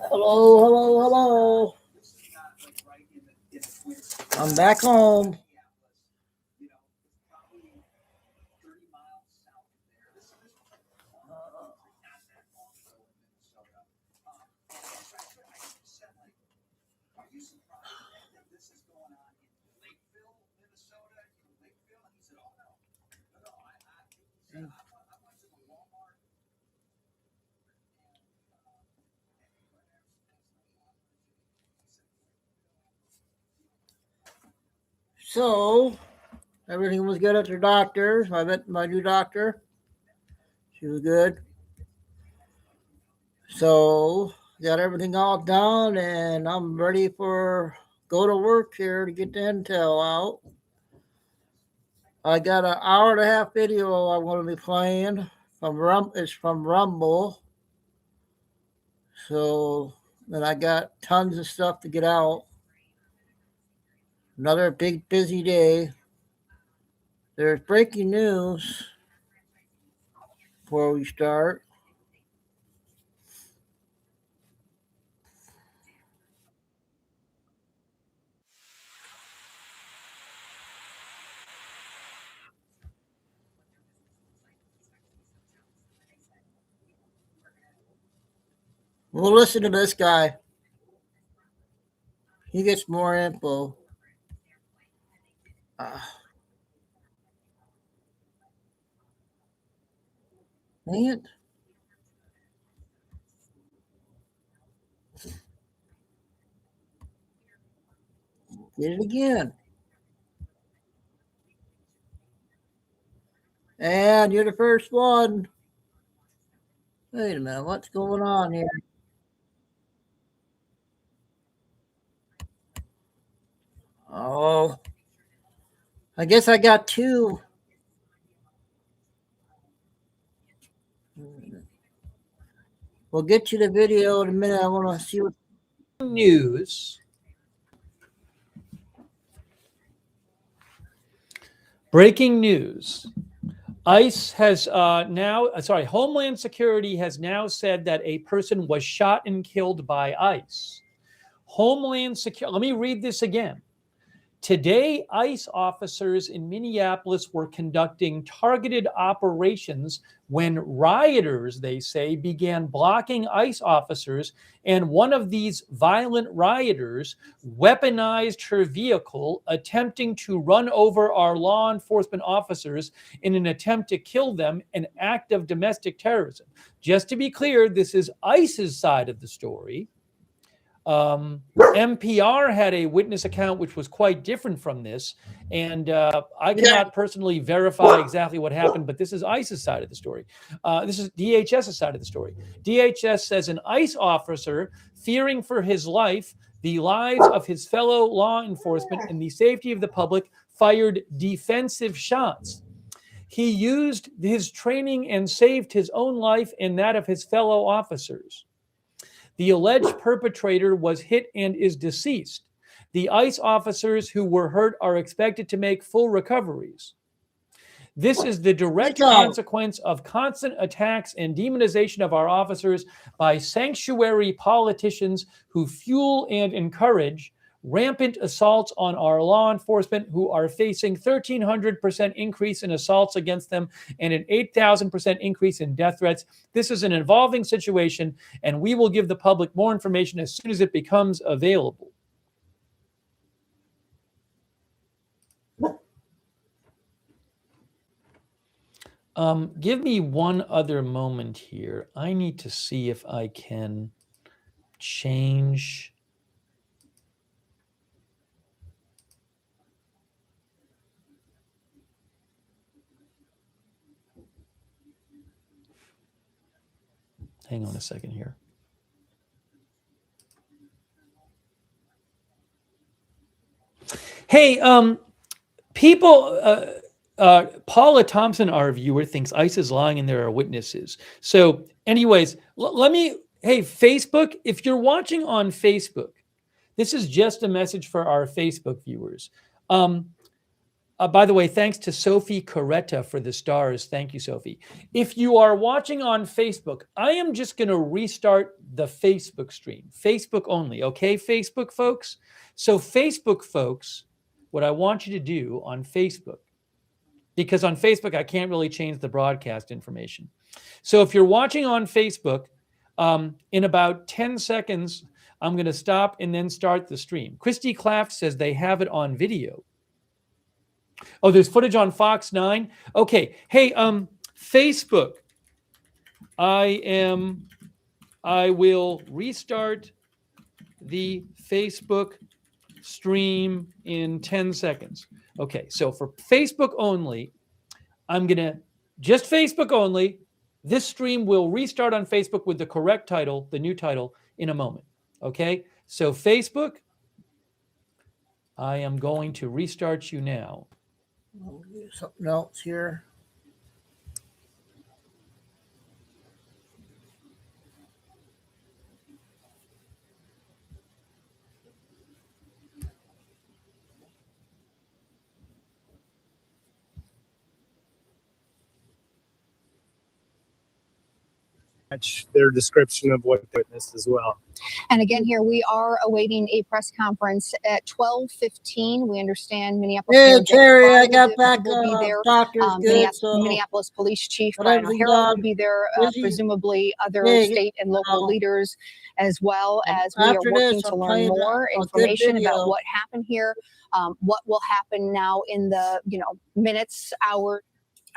Hello, hello, hello. I'm back home. So, everything was good at your doctor's. I met my new doctor. She was good. So, got everything all done, and I'm ready for go to work here to get the intel out. I got an hour and a half video I'm going to be playing from It's from Rumble. So, then I got tons of stuff to get out. Another big busy day. There's breaking news before we start. We'll listen to this guy. He gets more info. Uh, Dang it. Did it again. And you're the first one. Wait a minute. What's going on here? Oh, I guess I got two. We'll get you the video in a minute. I want to see what news. Breaking news. ICE has Homeland Security has now said that a person was shot and killed by ICE. Homeland Security, let me read this again. Today, ICE officers in Minneapolis were conducting targeted operations when rioters, they say, began blocking ICE officers, and one of these violent rioters weaponized her vehicle, attempting to run over our law enforcement officers in an attempt to kill them, an act of domestic terrorism. Just to be clear, this is ICE's side of the story. NPR had a witness account which was quite different from this, and I cannot personally verify exactly what happened, but this is ICE's side of the story. This is DHS's side of the story. DHS says an ICE officer, fearing for his life, the lives of his fellow law enforcement, and the safety of the public, fired defensive shots. He used his training and saved his own life and that of his fellow officers. The alleged perpetrator was hit and is deceased. The ICE officers who were hurt are expected to make full recoveries. This is the direct consequence of constant attacks and demonization of our officers by sanctuary politicians who fuel and encourage rampant assaults on our law enforcement, who are facing 1,300% increase in assaults against them and an 8,000% increase in death threats. This is an evolving situation, and we will give the public more information as soon as it becomes available. Give me one other moment here. I need to see if I can change. Hang on a second here. Hey, people, Paula Thompson, our viewer, thinks ICE is lying and there are witnesses. So anyways, hey, Facebook, if you're watching on Facebook, this is just a message for our Facebook viewers. By the way, thanks to Sophie Coretta for the stars. Thank you, Sophie. If you are watching on Facebook, I am just going to restart the Facebook stream. Facebook only, okay, Facebook folks? So Facebook folks, what I want you to do on Facebook, because on Facebook, I can't really change the broadcast information. So if you're watching on Facebook, in about 10 seconds, I'm going to stop and then start the stream. Christy Claft says they have it on video. Oh, there's footage on Fox 9. Okay. Hey, Facebook. I will restart the Facebook stream in 10 seconds. Okay. So for Facebook only, I'm going to just Facebook only. This stream will restart on Facebook with the correct title, the new title, in a moment. Okay. So Facebook, I am going to restart you now. I'll do something else here. Their description of what they witnessed as well. And again, here we are awaiting a press conference at 12:15. We understand Minneapolis. Yeah, Mayor Jeff Terry, I Fry got back. will be there. Doctor's good. So Minneapolis Police Chief but Brian everything O'Hara will be there. busy. Presumably, other Yeah, state and local leaders, as well And as we are after working this, to I'll learn play you more a good information video. about what happened here, what will happen now in the minutes, hours.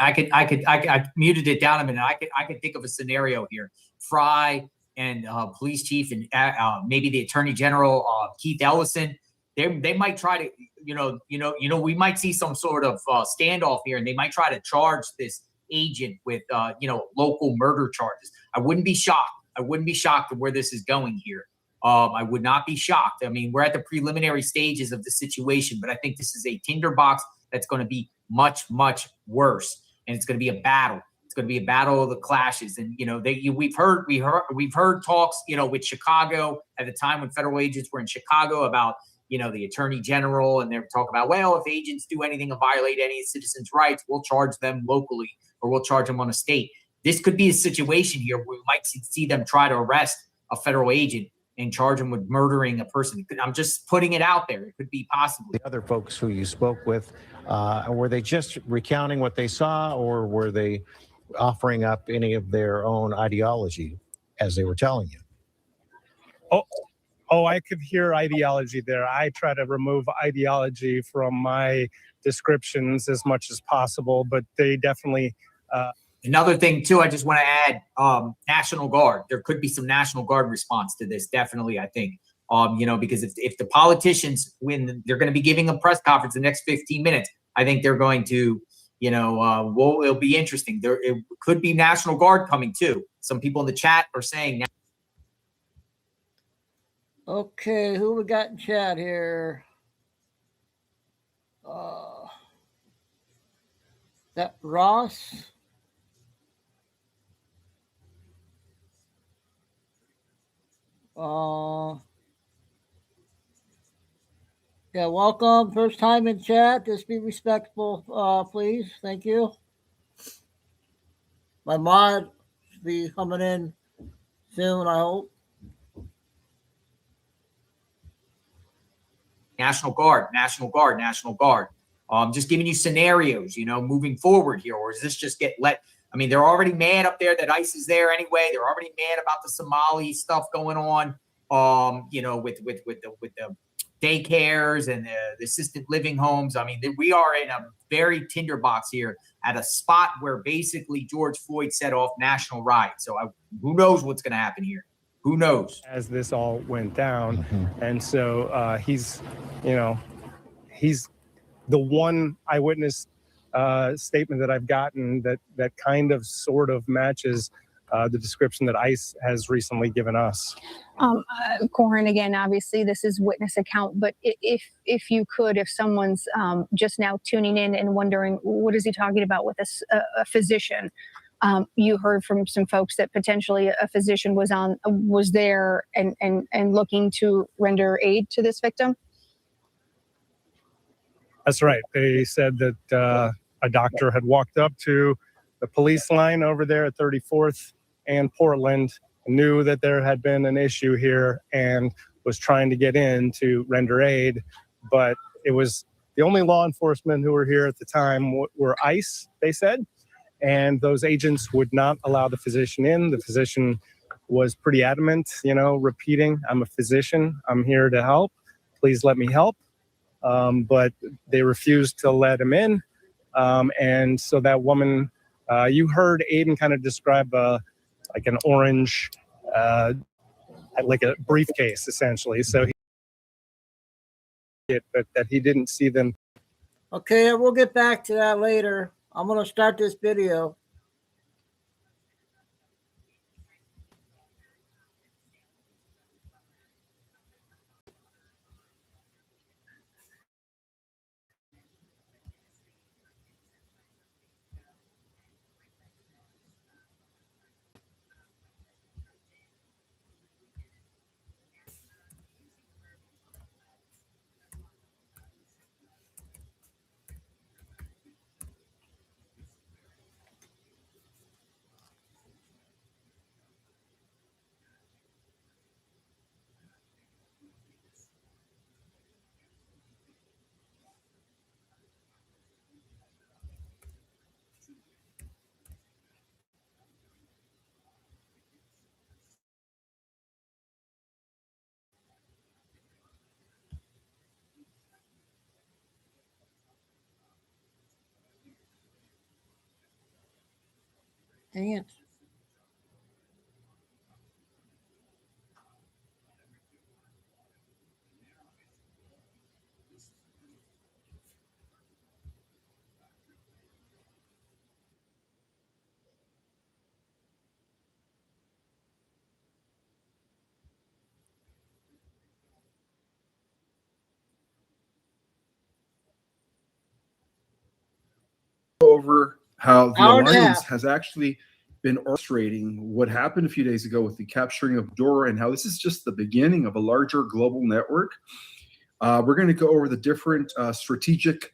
I muted it down a minute. I could think of a scenario here. Fry and police chief and maybe the attorney general Keith Ellison. They might try to we might see some sort of standoff here, and they might try to charge this agent with local murder charges. I wouldn't be shocked. I wouldn't be shocked at where this is going here. I would not be shocked. I mean, we're at the preliminary stages of the situation, but I think this is a tinderbox that's going to be much, much worse, and it's going to be a battle. It's going to be a battle of the clashes, and we've heard talks, with Chicago at the time when federal agents were in Chicago about the attorney general, and they're talking about, well, if agents do anything to violate any citizens' rights, we'll charge them locally or we'll charge them on a state. This could be a situation here where we might see them try to arrest a federal agent and charge them with murdering a person. I'm just putting it out there. It could be possible. The other folks who you spoke with, were they just recounting what they saw, or were they offering up any of their own ideology as they were telling you? Oh, I could hear ideology there. I try to remove ideology from my descriptions as much as possible, but they definitely. Another thing too, I just want to add, National Guard. There could be some National Guard response to this. Definitely, I think, because if the politicians, when they're going to be giving a press conference the next 15 minutes, I think they're going to, it'll be interesting. It could be National Guard coming too. Some people in the chat are saying. Okay, who we got in chat here? That Ross. Yeah, welcome. First time in chat. Just be respectful, please. Thank you. My mod should be coming in soon, I hope. National Guard. Just giving you scenarios, moving forward here, or does this just get let? I mean, they're already mad up there that ICE is there anyway. They're already mad about the Somali stuff going on, with the daycares and the assisted living homes. I mean, we are in a very tinderbox here at a spot where basically George Floyd set off national riot. So who knows what's going to happen here? Who knows? As this all went down. And so he's the one eyewitness statement that I've gotten that kind of sort of matches the description that ICE has recently given us. Corin, again, obviously this is witness account, but if someone's just now tuning in and wondering, what is he talking about with a physician? You heard from some folks that potentially a physician was there and looking to render aid to this victim. That's right. They said that a doctor had walked up to the police line over there at 34th and Portland, knew that there had been an issue here, and was trying to get in to render aid. But it was the only law enforcement who were here at the time were ICE, they said, and those agents would not allow the physician in. The physician was pretty adamant, repeating, "I'm a physician. I'm here to help. Please let me help." But they refused to let him in. And so that woman, you heard Aiden kind of describe like an orange, like a briefcase, essentially. So but that he didn't see them. Okay, we'll get back to that later. I'm going to start this video. Dang it. Over how the Hour and a Alliance half. has actually been orchestrating what happened a few days ago with the capturing of Dora, and how this is just the beginning of a larger global network. We're going to go over the different strategic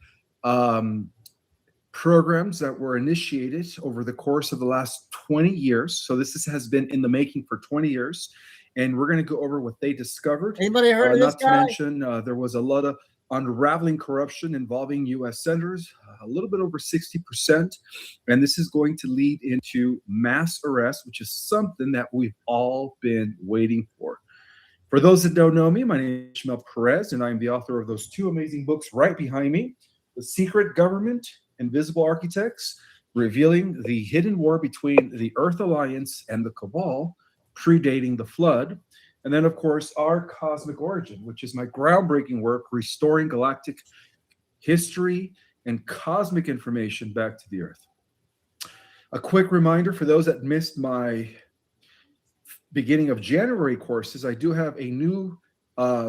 programs that were initiated over the course of the last 20 years. So this has been in the making for 20 years. And we're going to go over what they discovered. Anybody heard of this Not to guy? mention, there was a lot of unraveling corruption involving U.S. senators, a little bit over 60%. And this is going to lead into mass arrest, which is something that we've all been waiting for. For those that don't know me, my name is Ishmael Perez, and I'm the author of those two amazing books right behind me, The Secret Government, Invisible Architects, revealing the hidden war between the Earth Alliance and the Cabal, predating the Flood. And then, of course, Our Cosmic Origin, which is my groundbreaking work, restoring galactic history and cosmic information back to the Earth. A quick reminder for those that missed my beginning of January courses, I do have a new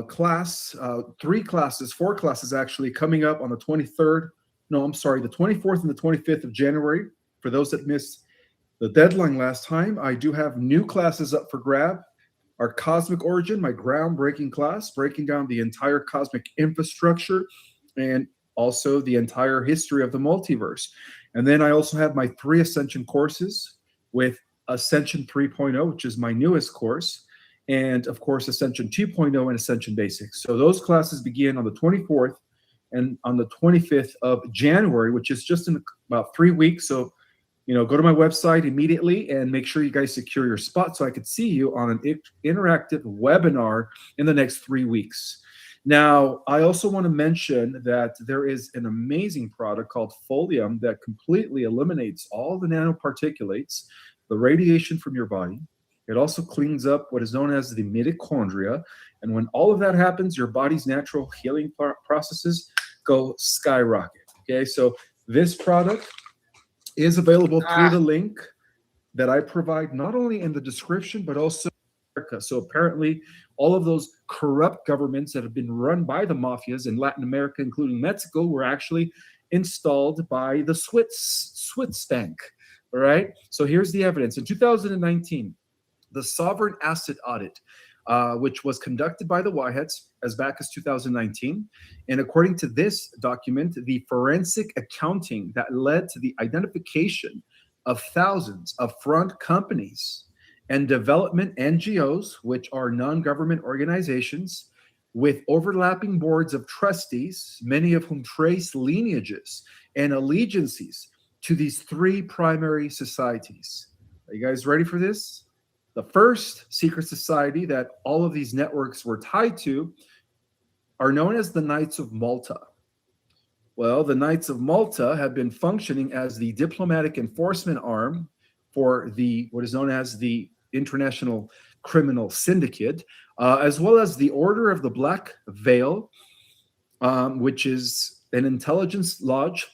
class, 4 classes actually, coming up on the 24th and the 25th of January. For those that missed the deadline last time, I do have new classes up for grab. Our Cosmic Origin, my groundbreaking class, breaking down the entire cosmic infrastructure and also the entire history of the multiverse. And then I also have my 3 Ascension courses with Ascension 3.0, which is my newest course, and of course Ascension 2.0 and Ascension Basics. So those classes begin on the 24th and on the 25th of January, which is just in about 3 weeks. So, go to my website immediately and make sure you guys secure your spot so I could see you on an interactive webinar in the next 3 weeks. Now, I also want to mention that there is an amazing product called Folium that completely eliminates all the nanoparticulates, the radiation from your body. It also cleans up what is known as the mitochondria. And when all of that happens, your body's natural healing processes go skyrocket. Okay, so this product is available through the link that I provide not only in the description, but also America. So apparently all of those corrupt governments that have been run by the mafias in Latin America, including Mexico, were actually installed by the Swiss bank. All right. So here's the evidence. In 2019, the Sovereign Asset Audit which was conducted by the Whiteheads as back as 2019. And according to this document, the forensic accounting that led to the identification of thousands of front companies and development NGOs, which are non-government organizations, with overlapping boards of trustees, many of whom trace lineages and allegiances to these three primary societies. Are you guys ready for this? The first secret society that all of these networks were tied to are known as the Knights of Malta. Well, the Knights of Malta have been functioning as the diplomatic enforcement arm for what is known as the International Criminal Syndicate, as well as the Order of the Black Veil, which is an intelligence lodge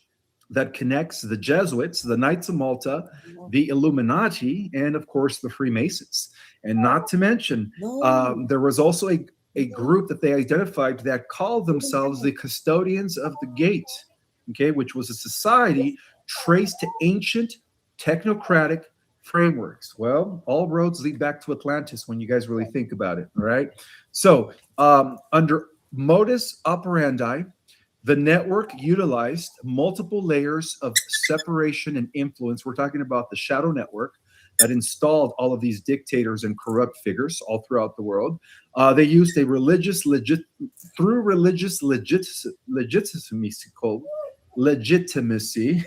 that connects the Jesuits, the Knights of Malta, the Illuminati, and of course the Freemasons. And not to mention, there was also a group that they identified that called themselves the Custodians of the Gate, okay, which was a society traced to ancient technocratic frameworks. Well, all roads lead back to Atlantis when you guys really think about it, all right? So under modus operandi, the network utilized multiple layers of separation and influence. We're talking about the shadow network that installed all of these dictators and corrupt figures all throughout the world. They used a legitimacy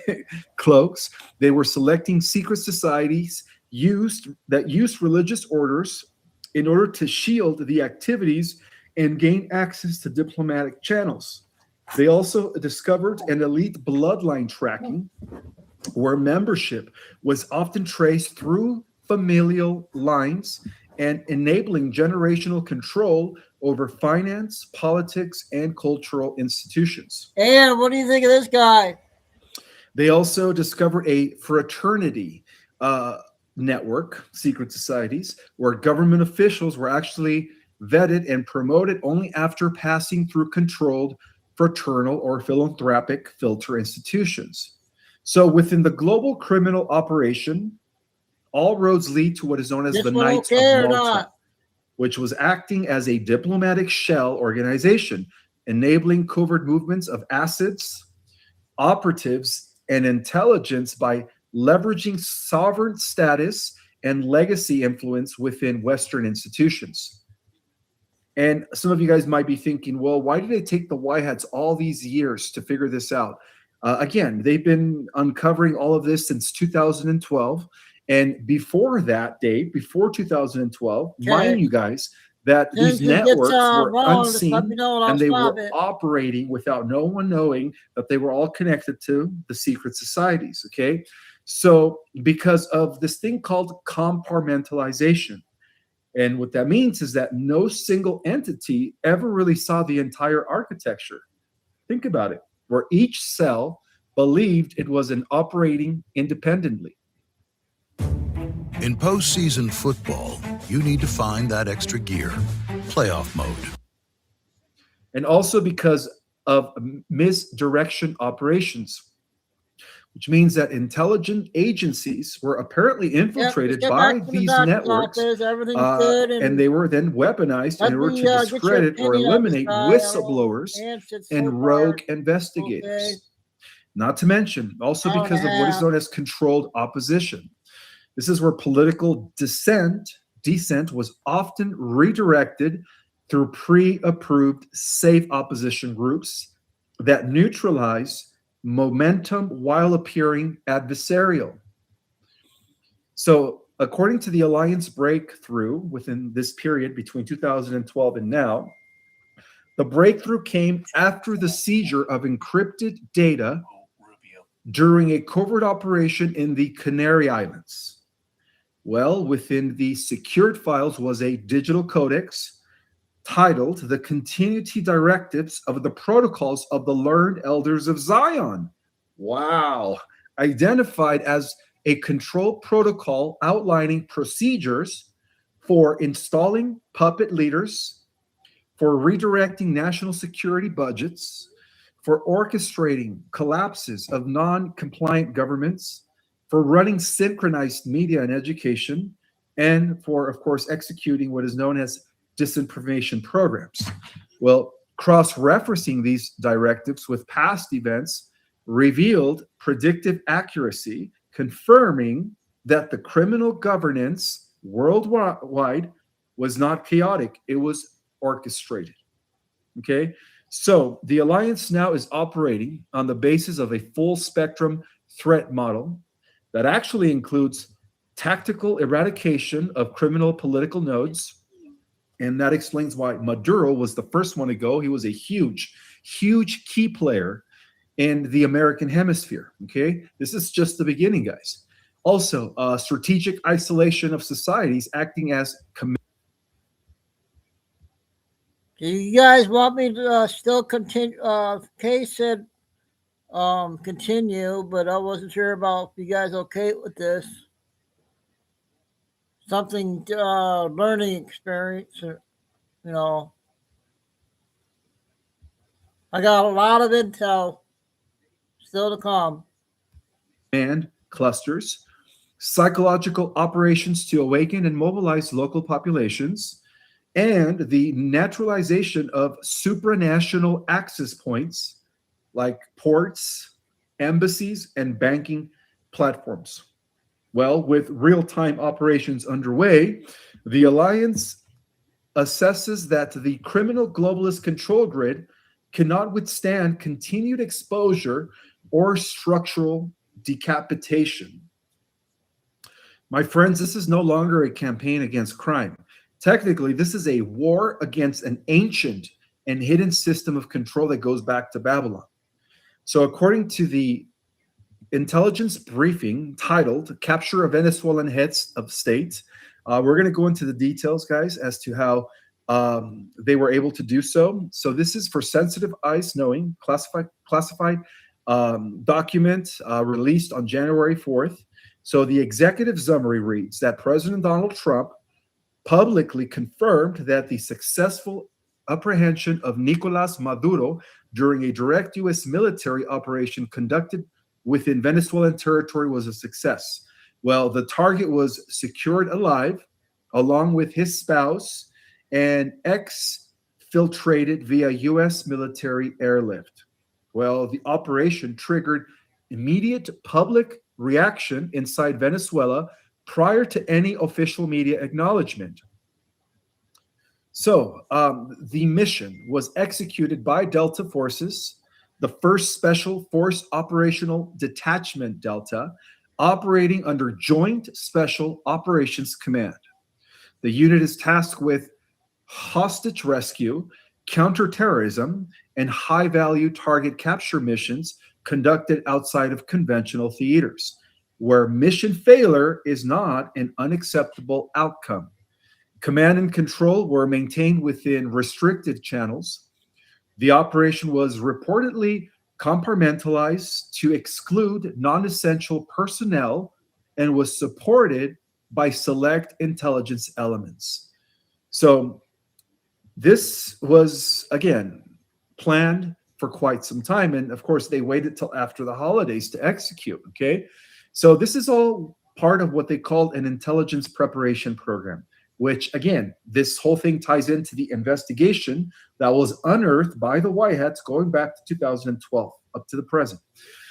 cloaks. They were selecting secret societies that used religious orders in order to shield the activities and gain access to diplomatic channels. They also discovered an elite bloodline tracking where membership was often traced through familial lines and enabling generational control over finance, politics, and cultural institutions. And what do you think of this guy? They also discovered a fraternity network, secret societies, where government officials were actually vetted and promoted only after passing through controlled fraternal or philanthropic filter institutions. So within the global criminal operation, all roads lead to what is known as the Knights of Malta, which was acting as a diplomatic shell organization, enabling covert movements of assets, operatives, and intelligence by leveraging sovereign status and legacy influence within Western institutions. And some of you guys might be thinking, well, why did it take the Whiteheads all these years to figure this out? Again, they've been uncovering all of this since 2012. And before that date, before 2012, mind you guys, that these networks were unseen and they were operating without no one knowing that they were all connected to the secret societies, okay? So because of this thing called compartmentalization. And what that means is that no single entity ever really saw the entire architecture. Think about it, where each cell believed it was operating independently. In postseason football, you need to find that extra gear, playoff mode. And also because of misdirection operations, which means that intelligent agencies were apparently infiltrated by these networks, and they were then weaponized in order to discredit or eliminate whistleblowers and rogue investigators. Okay. Not to mention, also because of what is known as controlled opposition. This is where political dissent was often redirected through pre-approved safe opposition groups that neutralize momentum while appearing adversarial. So according to the Alliance breakthrough within this period between 2012 and now, the breakthrough came after the seizure of encrypted data during a covert operation in the Canary Islands. Well, within the secured files was a digital codex titled The Continuity Directives of the Protocols of the Learned Elders of Zion. Wow. Identified as a control protocol outlining procedures for installing puppet leaders, for redirecting national security budgets, for orchestrating collapses of non-compliant governments, for running synchronized media and education, and for, of course, executing what is known as disinformation programs. Well, cross-referencing these directives with past events revealed predictive accuracy, confirming that the criminal governance worldwide was not chaotic, it was orchestrated. Okay, so the alliance now is operating on the basis of a full spectrum threat model that actually includes tactical eradication of criminal political nodes. And that explains why Maduro was the first one to go. He was a huge, huge key player in the American hemisphere. Okay, this is just the beginning, guys. Also, strategic isolation of societies acting as Do you guys want me to still continue? Kay said continue, but I wasn't sure about if you guys okay with this. Something learning experience, you know. I got a lot of intel still to come. command clusters, psychological operations to awaken and mobilize local populations, and the naturalization of supranational access points like ports, embassies, and banking platforms. Well, with real-time operations underway, the alliance assesses that the criminal globalist control grid cannot withstand continued exposure or structural decapitation. My friends, this is no longer a campaign against crime. Technically, this is a war against an ancient and hidden system of control that goes back to Babylon. So according to the intelligence briefing titled Capture of Venezuelan Heads of State, we're going to go into the details, guys, as to how they were able to do so. So this is for sensitive eyes knowing, classified document released on January 4th. So the executive summary reads that President Donald Trump publicly confirmed that the successful apprehension of Nicolas Maduro during a direct U.S. military operation conducted within Venezuelan territory was a success. Well, the target was secured alive, along with his spouse, and exfiltrated via U.S. military airlift. Well, the operation triggered immediate public reaction inside Venezuela prior to any official media acknowledgement. So the mission was executed by Delta Forces, the 1st Special Force Operational Detachment Delta, operating under Joint Special Operations Command. The unit is tasked with hostage rescue, counterterrorism, and high-value target capture missions conducted outside of conventional theaters, where mission failure is not an unacceptable outcome. Command and control were maintained within restricted channels. The operation was reportedly compartmentalized to exclude non-essential personnel and was supported by select intelligence elements. So this was, again, planned for quite some time. And of course, they waited till after the holidays to execute, okay? So this is all part of what they called an intelligence preparation program, which, again, this whole thing ties into the investigation that was unearthed by the White Hats going back to 2012 up to the present.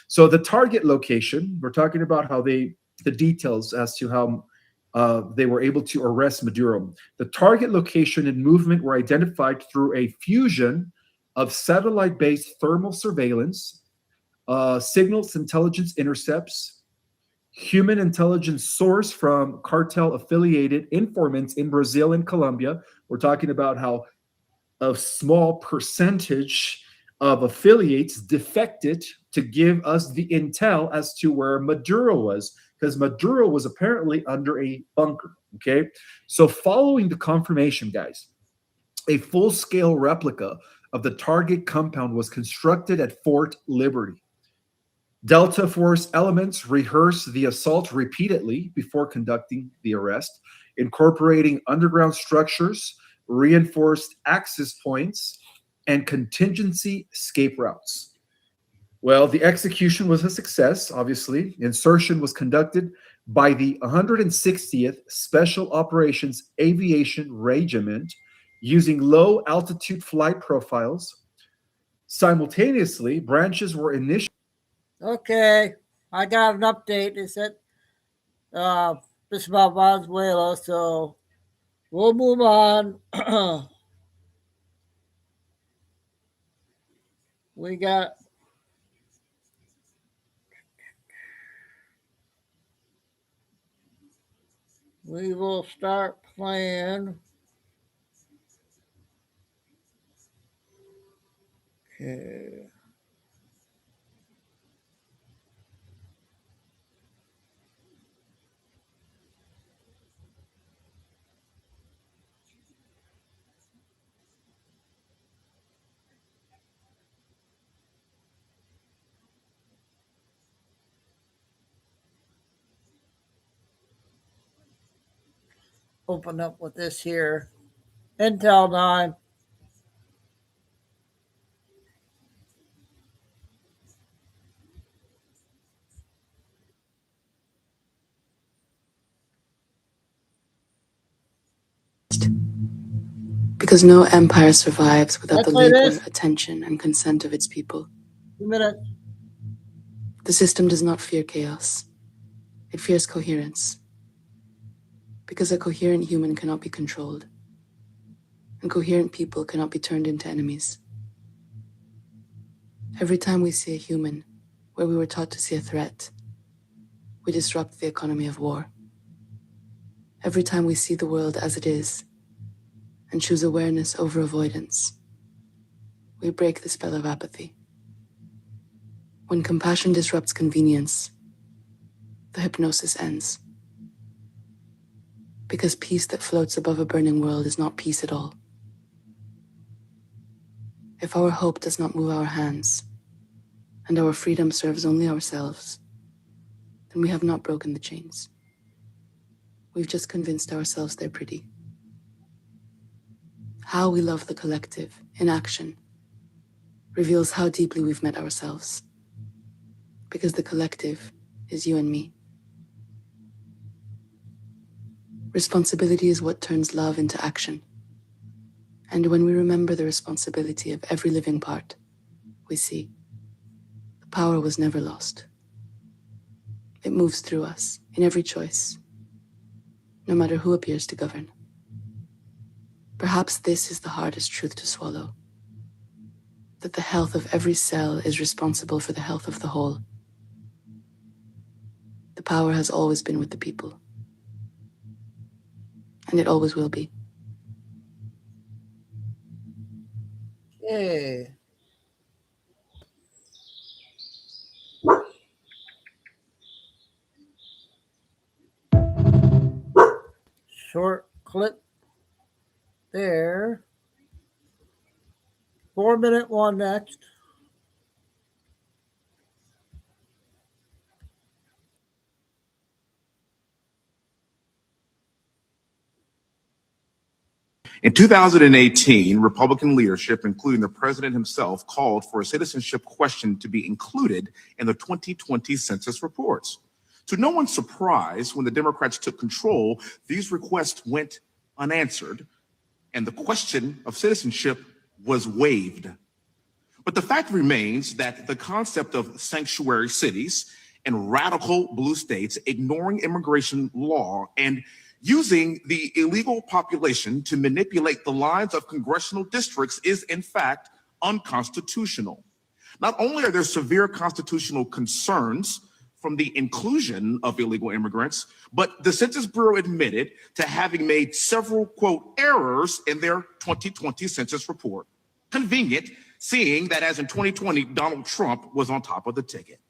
So the target location, we're talking about how the details as to how they were able to arrest Maduro. The target location and movement were identified through a fusion of satellite-based thermal surveillance, signals intelligence intercepts, human intelligence source from cartel-affiliated informants in Brazil and Colombia. We're talking about how a small percentage of affiliates defected to give us the intel as to where Maduro was, because Maduro was apparently under a bunker, okay? So following the confirmation, guys, a full-scale replica of the target compound was constructed at Fort Liberty. Delta Force elements rehearsed the assault repeatedly before conducting the arrest, incorporating underground structures, reinforced access points, and contingency escape routes. Well, the execution was a success, obviously. Insertion was conducted by the 160th Special Operations Aviation Regiment using low altitude flight profiles. Simultaneously, branches were initiated. Okay, I got an update. It said this about Venezuela, so we'll move on. We will start playing. Okay. Open up with this here. Intel 9. Because no empire survives without Let's the play labor, this. attention, and consent of its people. 2 minutes. The system does not fear chaos. It fears coherence. Because a coherent human cannot be controlled, and coherent people cannot be turned into enemies. Every time we see a human where we were taught to see a threat, we disrupt the economy of war. Every time we see the world as it is and choose awareness over avoidance, we break the spell of apathy. When compassion disrupts convenience, the hypnosis ends. Because peace that floats above a burning world is not peace at all. If our hope does not move our hands, and our freedom serves only ourselves, then we have not broken the chains. We've just convinced ourselves they're pretty. How we love the collective in action reveals how deeply we've met ourselves. Because the collective is you and me. Responsibility is what turns love into action. And when we remember the responsibility of every living part, we see the power was never lost. It moves through us in every choice, no matter who appears to govern. Perhaps this is the hardest truth to swallow, that the health of every cell is responsible for the health of the whole. The power has always been with the people, and it always will be. Okay. Short clip there. 4-minute one next. In 2018, Republican leadership, including the president himself, called for a citizenship question to be included in the 2020 census reports. To no one's surprise, when the Democrats took control, these requests went unanswered, and the question of citizenship was waived. But the fact remains that the concept of sanctuary cities and radical blue states ignoring immigration law and using the illegal population to manipulate the lines of congressional districts is, in fact, unconstitutional. Not only are there severe constitutional concerns from the inclusion of illegal immigrants, but the Census Bureau admitted to having made several, quote, errors in their 2020 census report. Convenient, seeing that as in 2020, Donald Trump was on top of the ticket.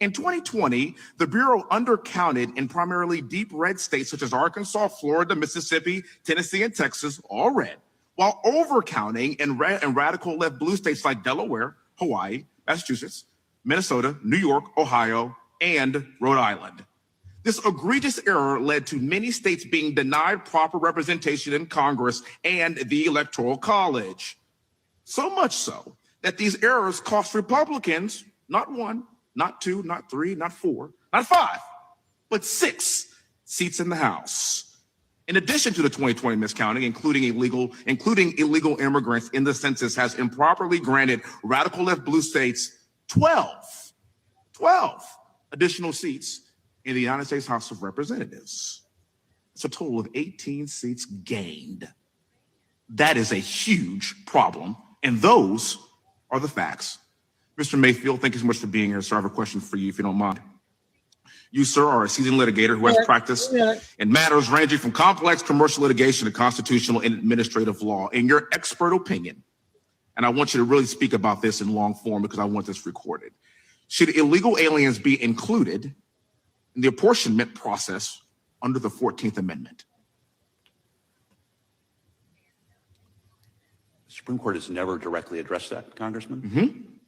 In 2020, the Bureau undercounted in primarily deep red states such as Arkansas, Florida, Mississippi, Tennessee, and Texas, all red, while overcounting in radical left blue states like Delaware, Hawaii, Massachusetts, Minnesota, New York, Ohio, and Rhode Island. This egregious error led to many states being denied proper representation in Congress and the Electoral College. So much so that these errors cost Republicans not one, not two, not three, not four, not five, but 6 seats in the House. In addition to the 2020 miscounting, including illegal immigrants in the census, has improperly granted radical left blue states 12 additional seats in the United States House of Representatives. It's a total of 18 seats gained. That is a huge problem, and those are the facts. Mr. Mayfield, thank you so much for being here. So I have a question for you, if you don't mind. You, sir, are a seasoned litigator who has practiced in matters ranging from complex commercial litigation to constitutional and administrative law. In your expert opinion, and I want you to really speak about this in long form because I want this recorded, should illegal aliens be included in the apportionment process under the 14th Amendment? The Supreme Court has never directly addressed that, Congressman.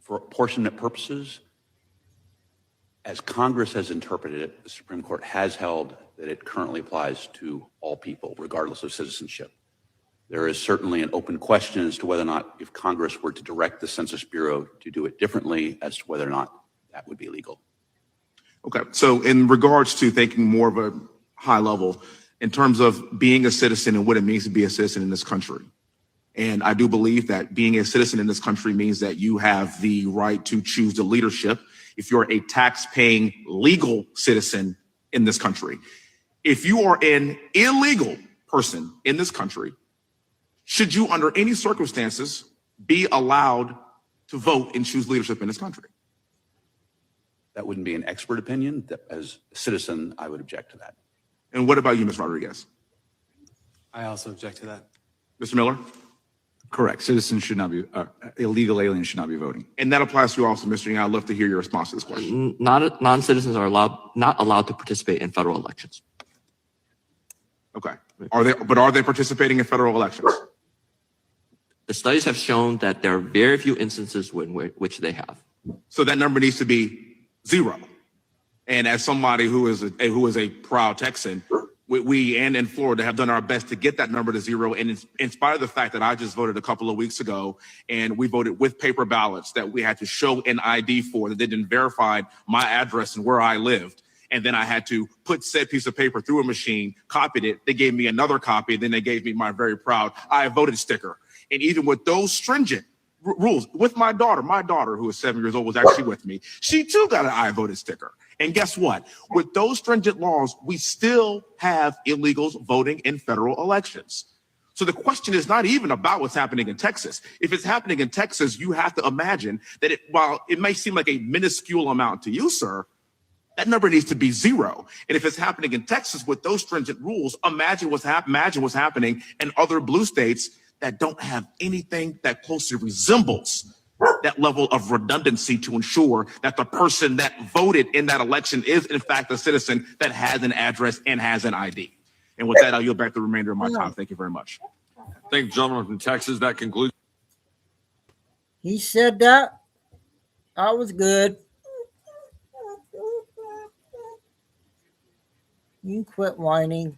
For apportionment purposes, as Congress has interpreted it, the Supreme Court has held that it currently applies to all people, regardless of citizenship. There is certainly an open question as to whether or not, if Congress were to direct the Census Bureau to do it differently, as to whether or not that would be legal. Okay, so in regards to thinking more of a high level, in terms of being a citizen and what it means to be a citizen in this country, and I do believe that being a citizen in this country means that you have the right to choose the leadership if you're a tax-paying legal citizen in this country. If you are an illegal person in this country, should you under any circumstances be allowed to vote and choose leadership in this country? That wouldn't be an expert opinion. As a citizen, I would object to that. And what about you, Ms. Rodriguez? I also object to that. Mr. Miller? Correct. Citizens should not be, illegal aliens should not be voting. And that applies to you also, Mr. Young. I'd love to hear your response to this question. Non-citizens are not allowed to participate in federal elections. Okay. Are they participating in federal elections? The studies have shown that there are very few instances in which they have. So that number needs to be 0. And as somebody who is a proud Texan, we and in Florida have done our best to get that number to 0. And in spite of the fact that I just voted a couple of weeks ago, and we voted with paper ballots that we had to show an ID for, that they didn't verify my address and where I lived. And then I had to put said piece of paper through a machine, copied it. They gave me another copy. Then they gave me my very proud I voted sticker. And even with those stringent rules, with my daughter who is 7 years old was actually with me. She too got an I voted sticker. And guess what? With those stringent laws, we still have illegals voting in federal elections. So the question is not even about what's happening in Texas. If it's happening in Texas, you have to imagine that while it may seem like a minuscule amount to you, sir, that number needs to be 0. And if it's happening in Texas with those stringent rules, imagine what's happening in other blue states that don't have anything that closely resembles that level of redundancy to ensure that the person that voted in that election is in fact a citizen that has an address and has an ID. And with that, I'll yield back the remainder of my time. Thank you very much. Thank you, gentlemen from Texas. That concludes. He said that. I was good. You quit whining.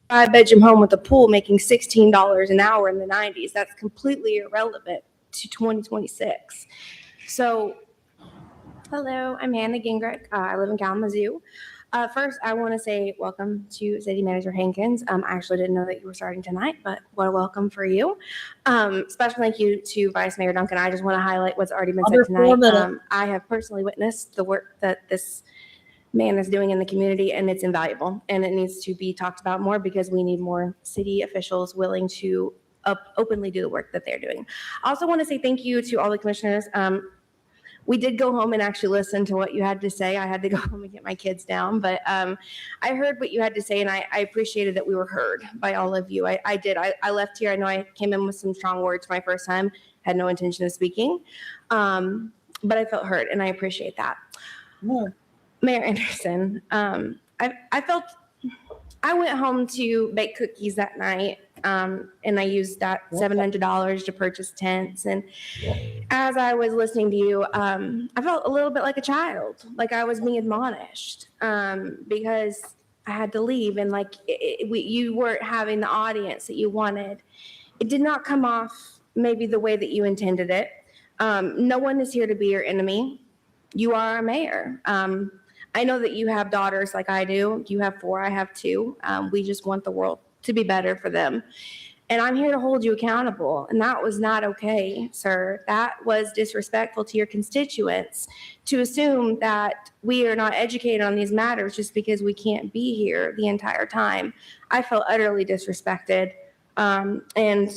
Five-bedroom home with a pool making $16 an hour in the 90s. That's completely irrelevant to 2026. So, hello, I'm Hannah Gingrich. I live in Kalamazoo. First, I want to say welcome to City Manager Hankins. I actually didn't know that you were starting tonight, but what a welcome for you. Special thank you to Vice Mayor Duncan. I just want to highlight what's already been said tonight. I have personally witnessed the work that this man is doing in the community, and it's invaluable, and it needs to be talked about more because we need more city officials willing to openly do the work that they're doing. I also want to say thank you to all the commissioners. We did go home and actually listen to what you had to say. I had to go home and get my kids down, but I heard what you had to say, and I appreciated that we were heard by all of you. I did. I left here. I know I came in with some strong words my first time, had no intention of speaking, but I felt heard, and I appreciate that. More. Mayor Anderson, I went home to bake cookies that night, and I used that $700 to purchase tents. And as I was listening to you, I felt a little bit like a child, like I was being admonished, because I had to leave, and like you weren't having the audience that you wanted. It did not come off maybe the way that you intended it. No one is here to be your enemy. You are a mayor. I know that you have daughters like I do. You have 4, I have 2. We just want the world to be better for them. And I'm here to hold you accountable. And that was not okay, sir. That was disrespectful to your constituents to assume that we are not educated on these matters just because we can't be here the entire time. I felt utterly disrespected and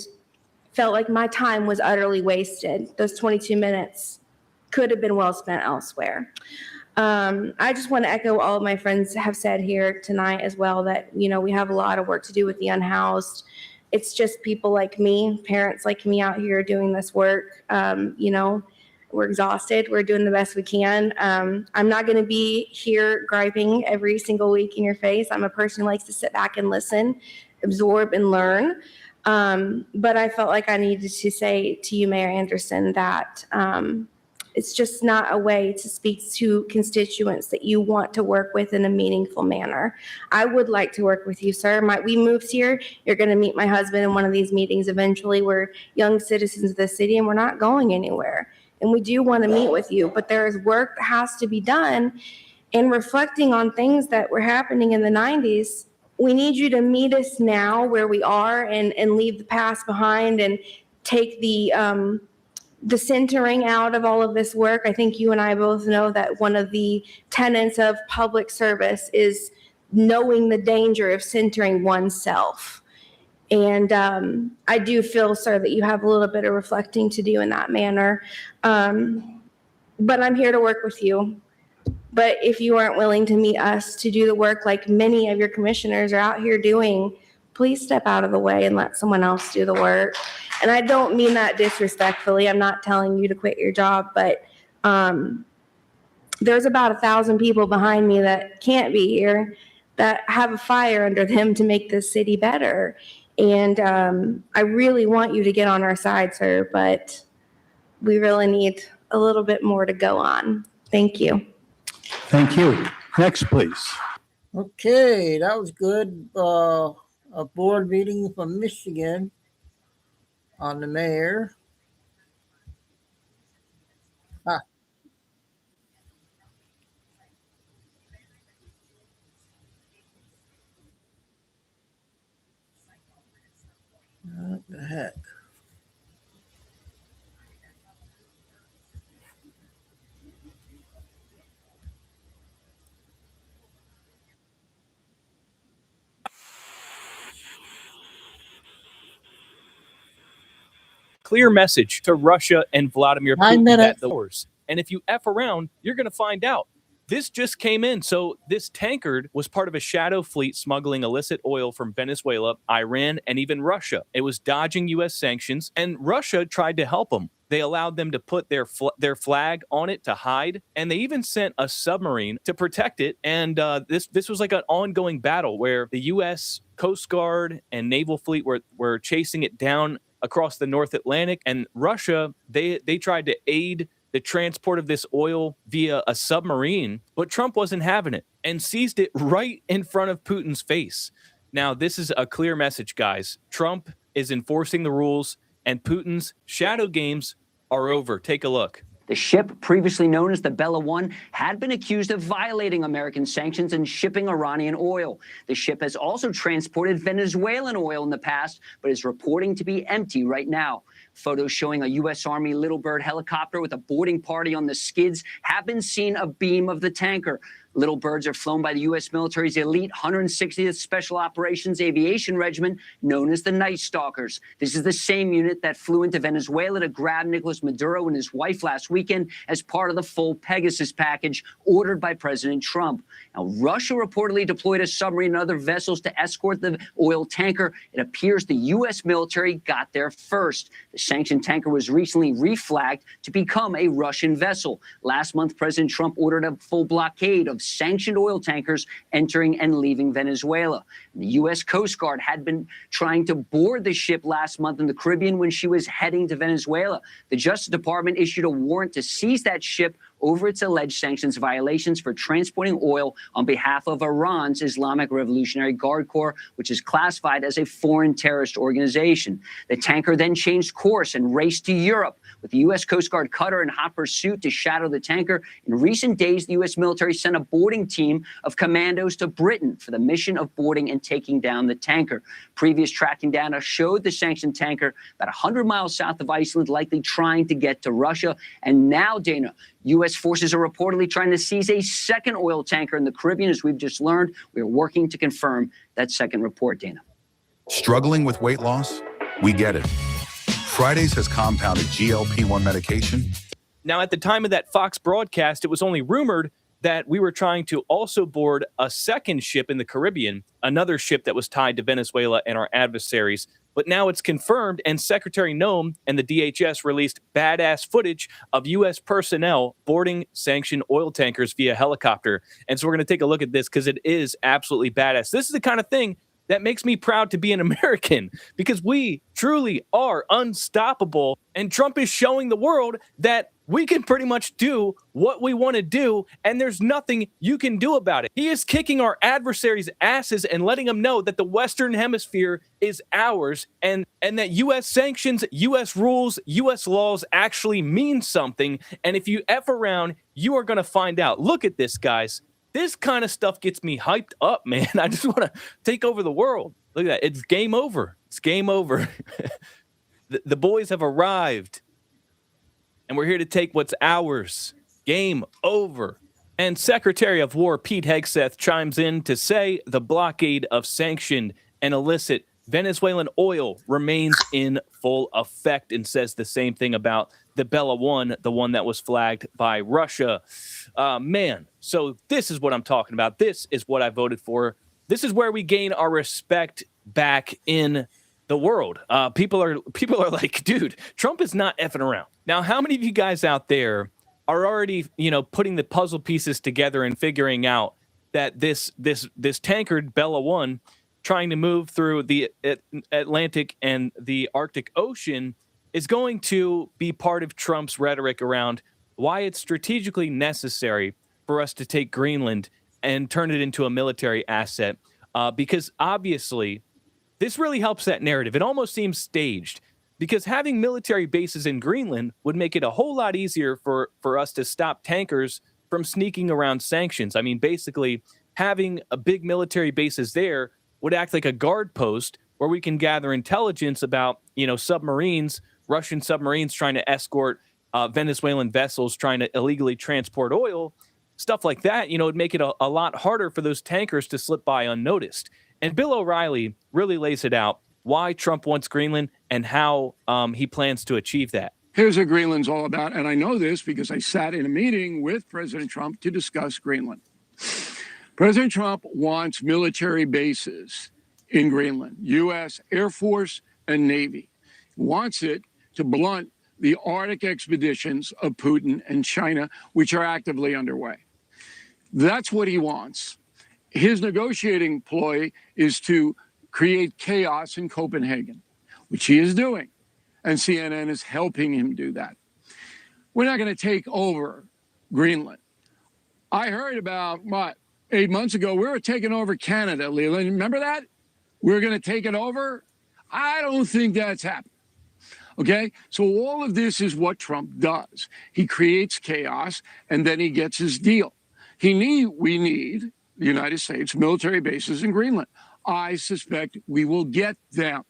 felt like my time was utterly wasted. Those 22 minutes could have been well spent elsewhere. I just want to echo all of my friends have said here tonight as well, that, you know, we have a lot of work to do with the unhoused. It's just people like me, parents like me out here doing this work. You know, we're exhausted. We're doing the best we can. I'm not going to be here griping every single week in your face. I'm a person who likes to sit back and listen, absorb, and learn. But I felt like I needed to say to you, Mayor Anderson, that it's just not a way to speak to constituents that you want to work with in a meaningful manner. I would like to work with you, sir. We moved here. You're going to meet my husband in one of these meetings eventually. We're young citizens of the city, and we're not going anywhere. And we do want to meet with you, but there is work that has to be done. And reflecting on things that were happening in the 90s, we need you to meet us now where we are and leave the past behind and take the centering out of all of this work. I think you and I both know that one of the tenets of public service is knowing the danger of centering oneself. And I do feel, sir, that you have a little bit of reflecting to do in that manner. But I'm here to work with you. But if you aren't willing to meet us to do the work like many of your commissioners are out here doing, please step out of the way and let someone else do the work. And I don't mean that disrespectfully. I'm not telling you to quit your job, but there's about 1,000 people behind me that can't be here, that have a fire under them to make this city better. And I really want you to get on our side, sir, but we really need a little bit more to go on. Thank you. Thank you. Next, please. Okay, that was good. A board meeting from Michigan on the mayor. What the heck? Clear message to Russia and Vladimir 9 Putin minutes. that the wars. And if you F around, you're going to find out. This just came in. So this tankard was part of a shadow fleet smuggling illicit oil from Venezuela, Iran, and even Russia. It was dodging U.S. sanctions, and Russia tried to help them. They allowed them to put their flag on it to hide, and they even sent a submarine to protect it. And this was like an ongoing battle where the U.S. Coast Guard and Naval Fleet were chasing it down across the North Atlantic, and Russia, they tried to aid the transport of this oil via a submarine, but Trump wasn't having it and seized it right in front of Putin's face. Now, this is a clear message, guys. Trump is enforcing the rules, and Putin's shadow games are over. Take a look. The ship, previously known as the Bella 1, had been accused of violating American sanctions and shipping Iranian oil. The ship has also transported Venezuelan oil in the past, but is reporting to be empty right now. Photos showing a U.S. Army Little Bird helicopter with a boarding party on the skids have been seen abeam of the tanker. Little Birds are flown by the U.S. military's elite 160th Special Operations Aviation Regiment, known as the Night Stalkers. This is the same unit that flew into Venezuela to grab Nicolas Maduro and his wife last weekend as part of the full Pegasus package ordered by President Trump. Now, Russia reportedly deployed a submarine and other vessels to escort the oil tanker. It appears the U.S. military got there first. The sanctioned tanker was recently reflagged to become a Russian vessel. Last month, President Trump ordered a full blockade of sanctioned oil tankers entering and leaving Venezuela. The U.S. Coast Guard had been trying to board the ship last month in the Caribbean when she was heading to Venezuela. The Justice Department issued a warrant to seize that ship over its alleged sanctions violations for transporting oil on behalf of Iran's Islamic Revolutionary Guard Corps, which is classified as a foreign terrorist organization. The tanker then changed course and raced to Europe, with the U.S. Coast Guard cutter in hot pursuit to shadow the tanker. In recent days, the U.S. military sent a boarding team of commandos to Britain for the mission of boarding and taking down the tanker. Previous tracking data showed the sanctioned tanker about 100 miles south of Iceland, likely trying to get to Russia. And now, Dana, U.S. forces are reportedly trying to seize a second oil tanker in the Caribbean. As we've just learned, we are working to confirm that second report, Dana. Struggling with weight loss? We get it. Fridays has compounded GLP-1 medication. Now, at the time of that Fox broadcast, it was only rumored that we were trying to also board a second ship in the Caribbean, another ship that was tied to Venezuela and our adversaries. But now it's confirmed, and Secretary Noem and the DHS released badass footage of U.S. personnel boarding sanctioned oil tankers via helicopter. And so we're going to take a look at this because it is absolutely badass. This is the kind of thing that makes me proud to be an American, because we truly are unstoppable. And Trump is showing the world that we can pretty much do what we want to do, and there's nothing you can do about it. He is kicking our adversaries' asses and letting them know that the Western Hemisphere is ours, and that U.S. sanctions, U.S. rules, U.S. laws actually mean something. And if you F around, you are going to find out. Look at this, guys. This kind of stuff gets me hyped up, man. I just want to take over the world. Look at that. It's game over. It's game over. The boys have arrived, and we're here to take what's ours. Game over. And Secretary of War Pete Hegseth chimes in to say the blockade of sanctioned and illicit Venezuelan oil remains in full effect, and says the same thing about the Bella 1, the one that was flagged by Russia. Man, so this is what I'm talking about. This is what I voted for. This is where we gain our respect back in the world. People are like, dude, Trump is not effing around. Now, how many of you guys out there are already, putting the puzzle pieces together and figuring out that this tankered Bella 1 trying to move through the Atlantic and the Arctic Ocean is going to be part of Trump's rhetoric around why it's strategically necessary for us to take Greenland and turn it into a military asset? Because obviously, this really helps that narrative. It almost seems staged, because having military bases in Greenland would make it a whole lot easier for us to stop tankers from sneaking around sanctions. I mean, basically, having a big military bases there would act like a guard post where we can gather intelligence about, submarines, Russian submarines trying to escort Venezuelan vessels trying to illegally transport oil, stuff like that. It'd make it a lot harder for those tankers to slip by unnoticed. And Bill O'Reilly really lays it out why Trump wants Greenland and how he plans to achieve that. Here's what Greenland's all about. And I know this because I sat in a meeting with President Trump to discuss Greenland. President Trump wants military bases in Greenland, U.S. Air Force and Navy. He wants it to blunt the Arctic expeditions of Putin and China, which are actively underway. That's what he wants. His negotiating ploy is to create chaos in Copenhagen, which he is doing. And CNN is helping him do that. We're not going to take over Greenland. I heard about, 8 months ago, we were taking over Canada, Leland. Remember that? We were going to take it over? I don't think that's happening. Okay? So all of this is what Trump does. He creates chaos, and then he gets his deal. We need, the United States, military bases in Greenland. I suspect we will get them.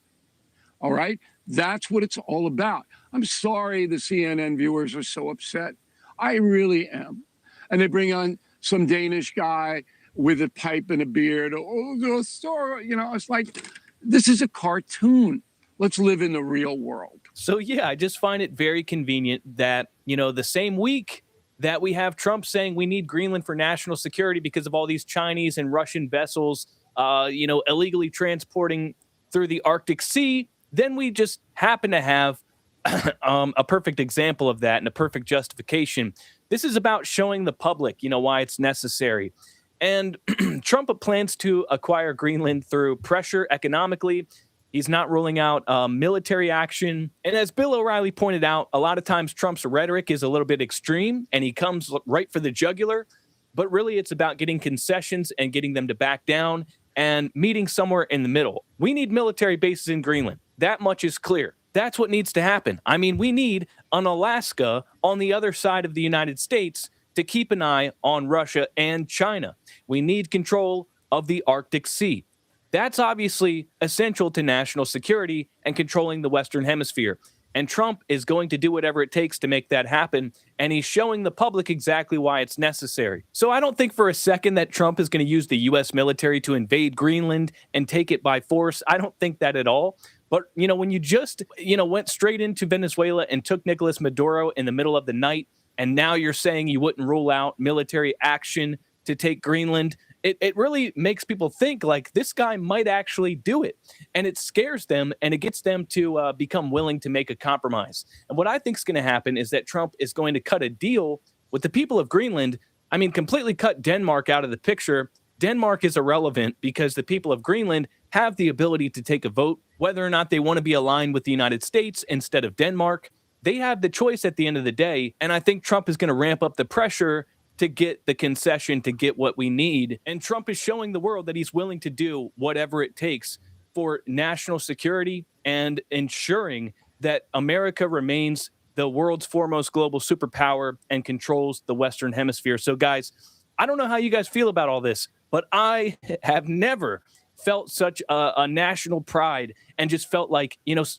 All right? That's what it's all about. I'm sorry the CNN viewers are so upset. I really am. And they bring on some Danish guy with a pipe and a beard. Oh, the story, it's like, this is a cartoon. Let's live in the real world. So, yeah, I just find it very convenient that, the same week that we have Trump saying we need Greenland for national security because of all these Chinese and Russian vessels, illegally transporting through the Arctic Sea, then we just happen to have a perfect example of that and a perfect justification. This is about showing the public, why it's necessary. And Trump plans to acquire Greenland through pressure economically, He's not ruling out military action. And as Bill O'Reilly pointed out, a lot of times Trump's rhetoric is a little bit extreme and he comes right for the jugular. But really, it's about getting concessions and getting them to back down and meeting somewhere in the middle. We need military bases in Greenland. That much is clear. That's what needs to happen. I mean, we need an Alaska on the other side of the United States to keep an eye on Russia and China. We need control of the Arctic Sea. That's obviously essential to national security and controlling the Western Hemisphere. And Trump is going to do whatever it takes to make that happen. And he's showing the public exactly why it's necessary. So I don't think for a second that Trump is going to use the U.S. military to invade Greenland and take it by force. I don't think that at all. But, when you just, went straight into Venezuela and took Nicolas Maduro in the middle of the night, and now you're saying you wouldn't rule out military action to take Greenland, it really makes people think like this guy might actually do it. And it scares them and it gets them to become willing to make a compromise. And what I think is going to happen is that Trump is going to cut a deal with the people of Greenland. I mean, completely cut Denmark out of the picture. Denmark is irrelevant because the people of Greenland have the ability to take a vote whether or not they want to be aligned with the United States instead of Denmark. They have the choice at the end of the day. And I think Trump is going to ramp up the pressure to get the concession, to get what we need. And Trump is showing the world that he's willing to do whatever it takes for national security and ensuring that America remains the world's foremost global superpower and controls the Western Hemisphere. So, guys, I don't know how you guys feel about all this, but I have never felt such a national pride and just felt like,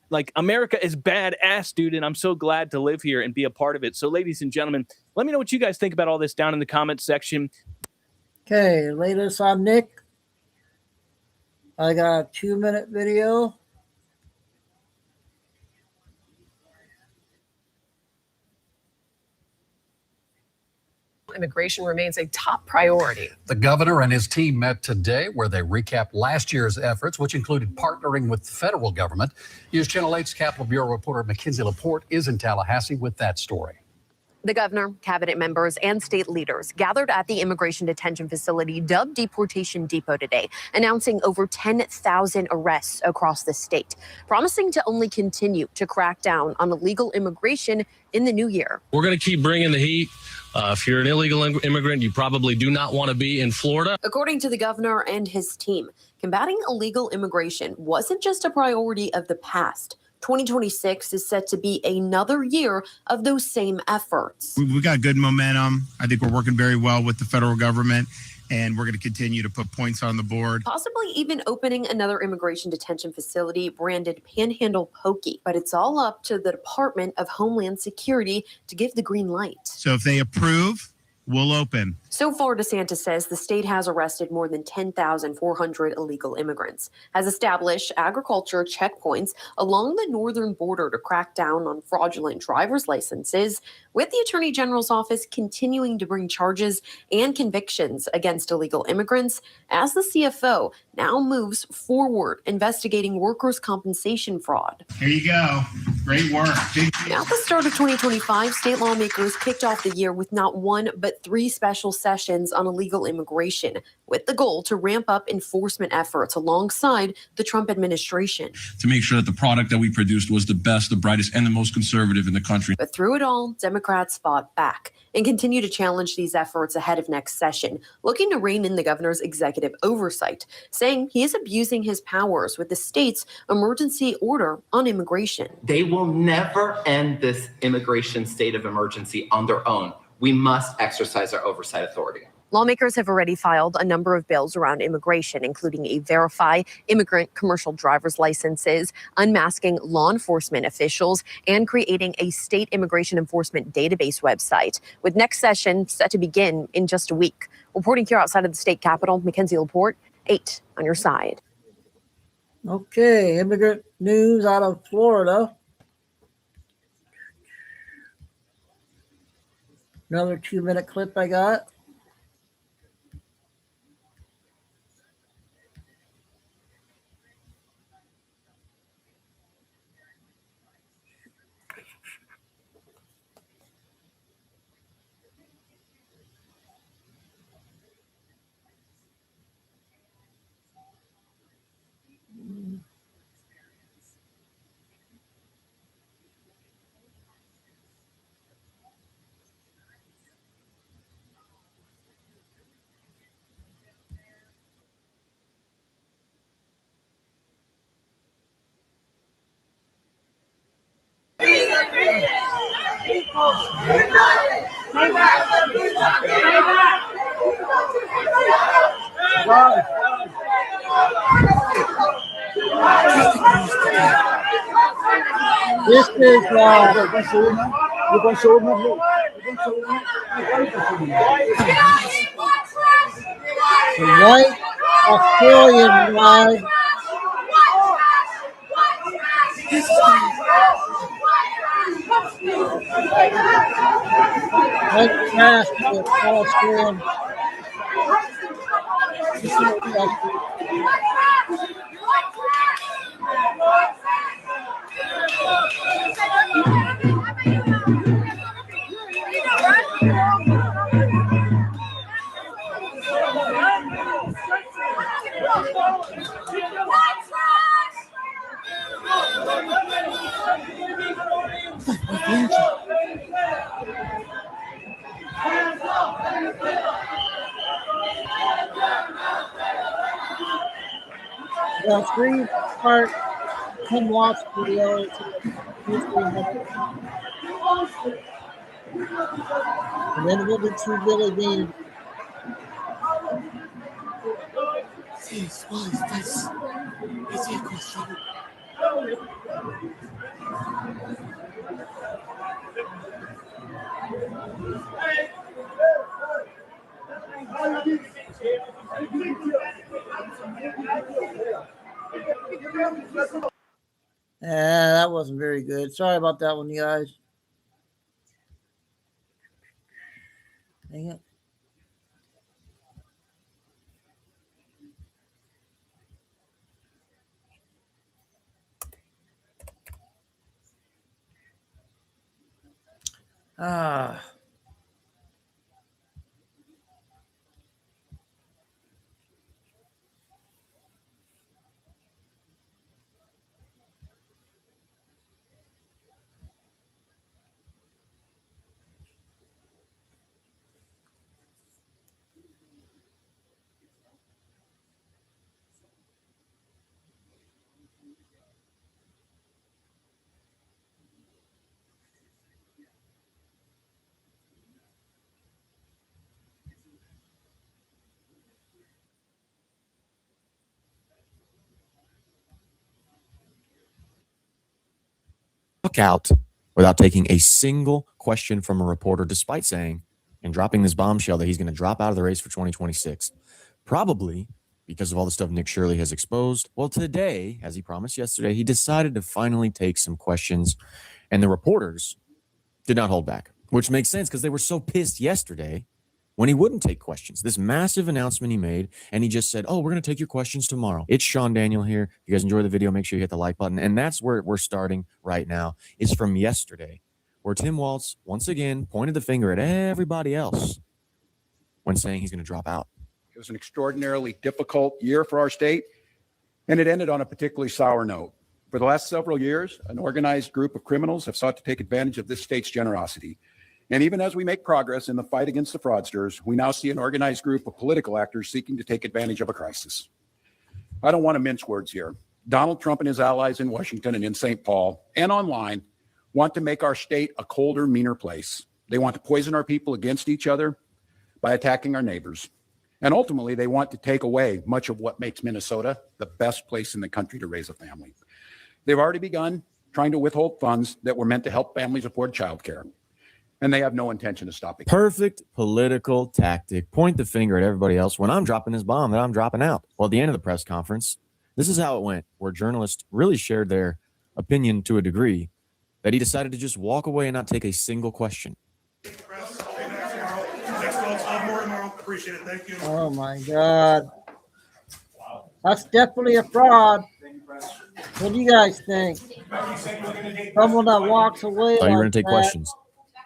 like America is badass, dude. And I'm so glad to live here and be a part of it. So, ladies and gentlemen, let me know what you guys think about all this down in the comments section. Okay, latest on Nick. I got a 2-minute video. Immigration remains a top priority. The governor and his team met today where they recapped last year's efforts, which included partnering with the federal government. News Channel 8's Capitol Bureau reporter Mackenzie Laporte is in Tallahassee with that story. The governor, cabinet members, and state leaders gathered at the immigration detention facility dubbed Deportation Depot today, announcing over 10,000 arrests across the state, promising to only continue to crack down on illegal immigration in the new year. We're going to keep bringing the heat. If you're an illegal immigrant, you probably do not want to be in Florida. According to the governor and his team, combating illegal immigration wasn't just a priority of the past. 2026 is set to be another year of those same efforts. We got good momentum. I think we're working very well with the federal government, and we're going to continue to put points on the board. Possibly even opening another immigration detention facility branded Panhandle Pokey. But it's all up to the Department of Homeland Security to give the green light. So if they approve, we'll open. So far, DeSantis says the state has arrested more than 10,400 illegal immigrants, has established agriculture checkpoints along the northern border to crack down on fraudulent driver's licenses, with the Attorney General's office continuing to bring charges and convictions against illegal immigrants as the CFO now moves forward investigating workers' compensation fraud. Here you go. Great work. At the start of 2025, state lawmakers kicked off the year with not one but 3 special sessions on illegal immigration, with the goal to ramp up enforcement efforts alongside the Trump administration. To make sure that the product that we produced was the best, the brightest, and the most conservative in the country. But through it all, Democrats fought back and continue to challenge these efforts ahead of next session, looking to rein in the governor's executive oversight, saying he is abusing his powers with the state's emergency order on immigration. They will never end this immigration state of emergency on their own. We must exercise our oversight authority. Lawmakers have already filed a number of bills around immigration, including a Verify immigrant commercial driver's licenses, unmasking law enforcement officials, and creating a state immigration enforcement database website, with next session set to begin in just a week. Reporting here outside of the state capitol, Mackenzie Laporte, 8 on your side. Okay, immigrant news out of Florida. Another 2-minute clip I got. This is the white Australian flag. White trash with Australian. The three part Tim Watts video. And then we'll be two Billy Bean. That wasn't very good. Sorry about that one, you guys. Dang it. Out without taking a single question from a reporter, despite saying and dropping this bombshell that he's going to drop out of the race for 2026, probably because of all the stuff Nick Shirley has exposed. Well, today, as he promised yesterday, he decided to finally take some questions, and the reporters did not hold back, which makes sense because they were so pissed yesterday when he wouldn't take questions. This massive announcement he made, and he just said, oh, we're going to take your questions tomorrow. It's Sean Daniel here. If you guys enjoy the video, make sure you hit the like button. And that's where we're starting right now, is from yesterday, where Tim Walz once again pointed the finger at everybody else when saying he's going to drop out. It was an extraordinarily difficult year for our state, and it ended on a particularly sour note. For the last several years, an organized group of criminals have sought to take advantage of this state's generosity. And even as we make progress in the fight against the fraudsters, we now see an organized group of political actors seeking to take advantage of a crisis. I don't want to mince words here. Donald Trump and his allies in Washington and in St. Paul and online want to make our state a colder, meaner place. They want to poison our people against each other by attacking our neighbors. And ultimately, they want to take away much of what makes Minnesota the best place in the country to raise a family. They've already begun trying to withhold funds that were meant to help families afford childcare. And they have no intention of stopping. Perfect political tactic. Point the finger at everybody else when I'm dropping this bomb that I'm dropping out. Well, at the end of the press conference, this is how it went, where journalists really shared their opinion to a degree that he decided to just walk away and not take a single question. Appreciate it. Thank you. Oh, my God. That's definitely a fraud. What do you guys think? Someone that walks away. Thought you were going like to take that. questions.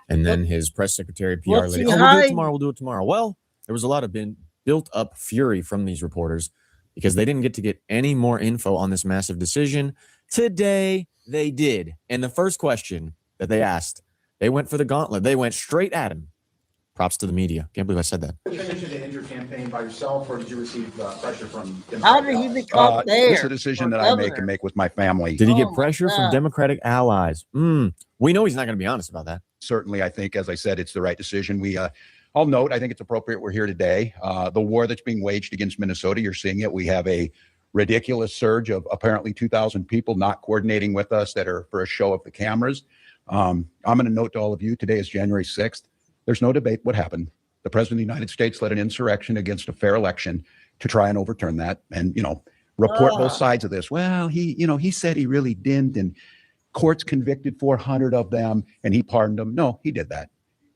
And then his press secretary, PR What's lady, he we'll do it hiding? tomorrow. We'll do it tomorrow. Well, there was a lot of built up fury from these reporters because they didn't get any more info on this massive decision. Today, they did. And the first question that they asked, they went for the gauntlet. They went straight at him. Props to the media. Can't believe I said that. campaign by yourself, or did you receive pressure from How did he become there? This is a decision for that I make governor? and make with my family. Did he Oh get my pressure from God. Democratic allies? We know he's not going to be honest about that. Certainly, I think, as I said, it's the right decision. I'll note, I think it's appropriate we're here today. The war that's being waged against Minnesota, you're seeing it. We have a ridiculous surge of apparently 2,000 people not coordinating with us that are for a show of the cameras. I'm going to note to all of you, today is January 6th. There's no debate what happened. The President of the United States led an insurrection against a fair election to try and overturn that and, report both sides of this. Well, he said he really didn't, and courts convicted 400 of them and he pardoned them. No, he did that.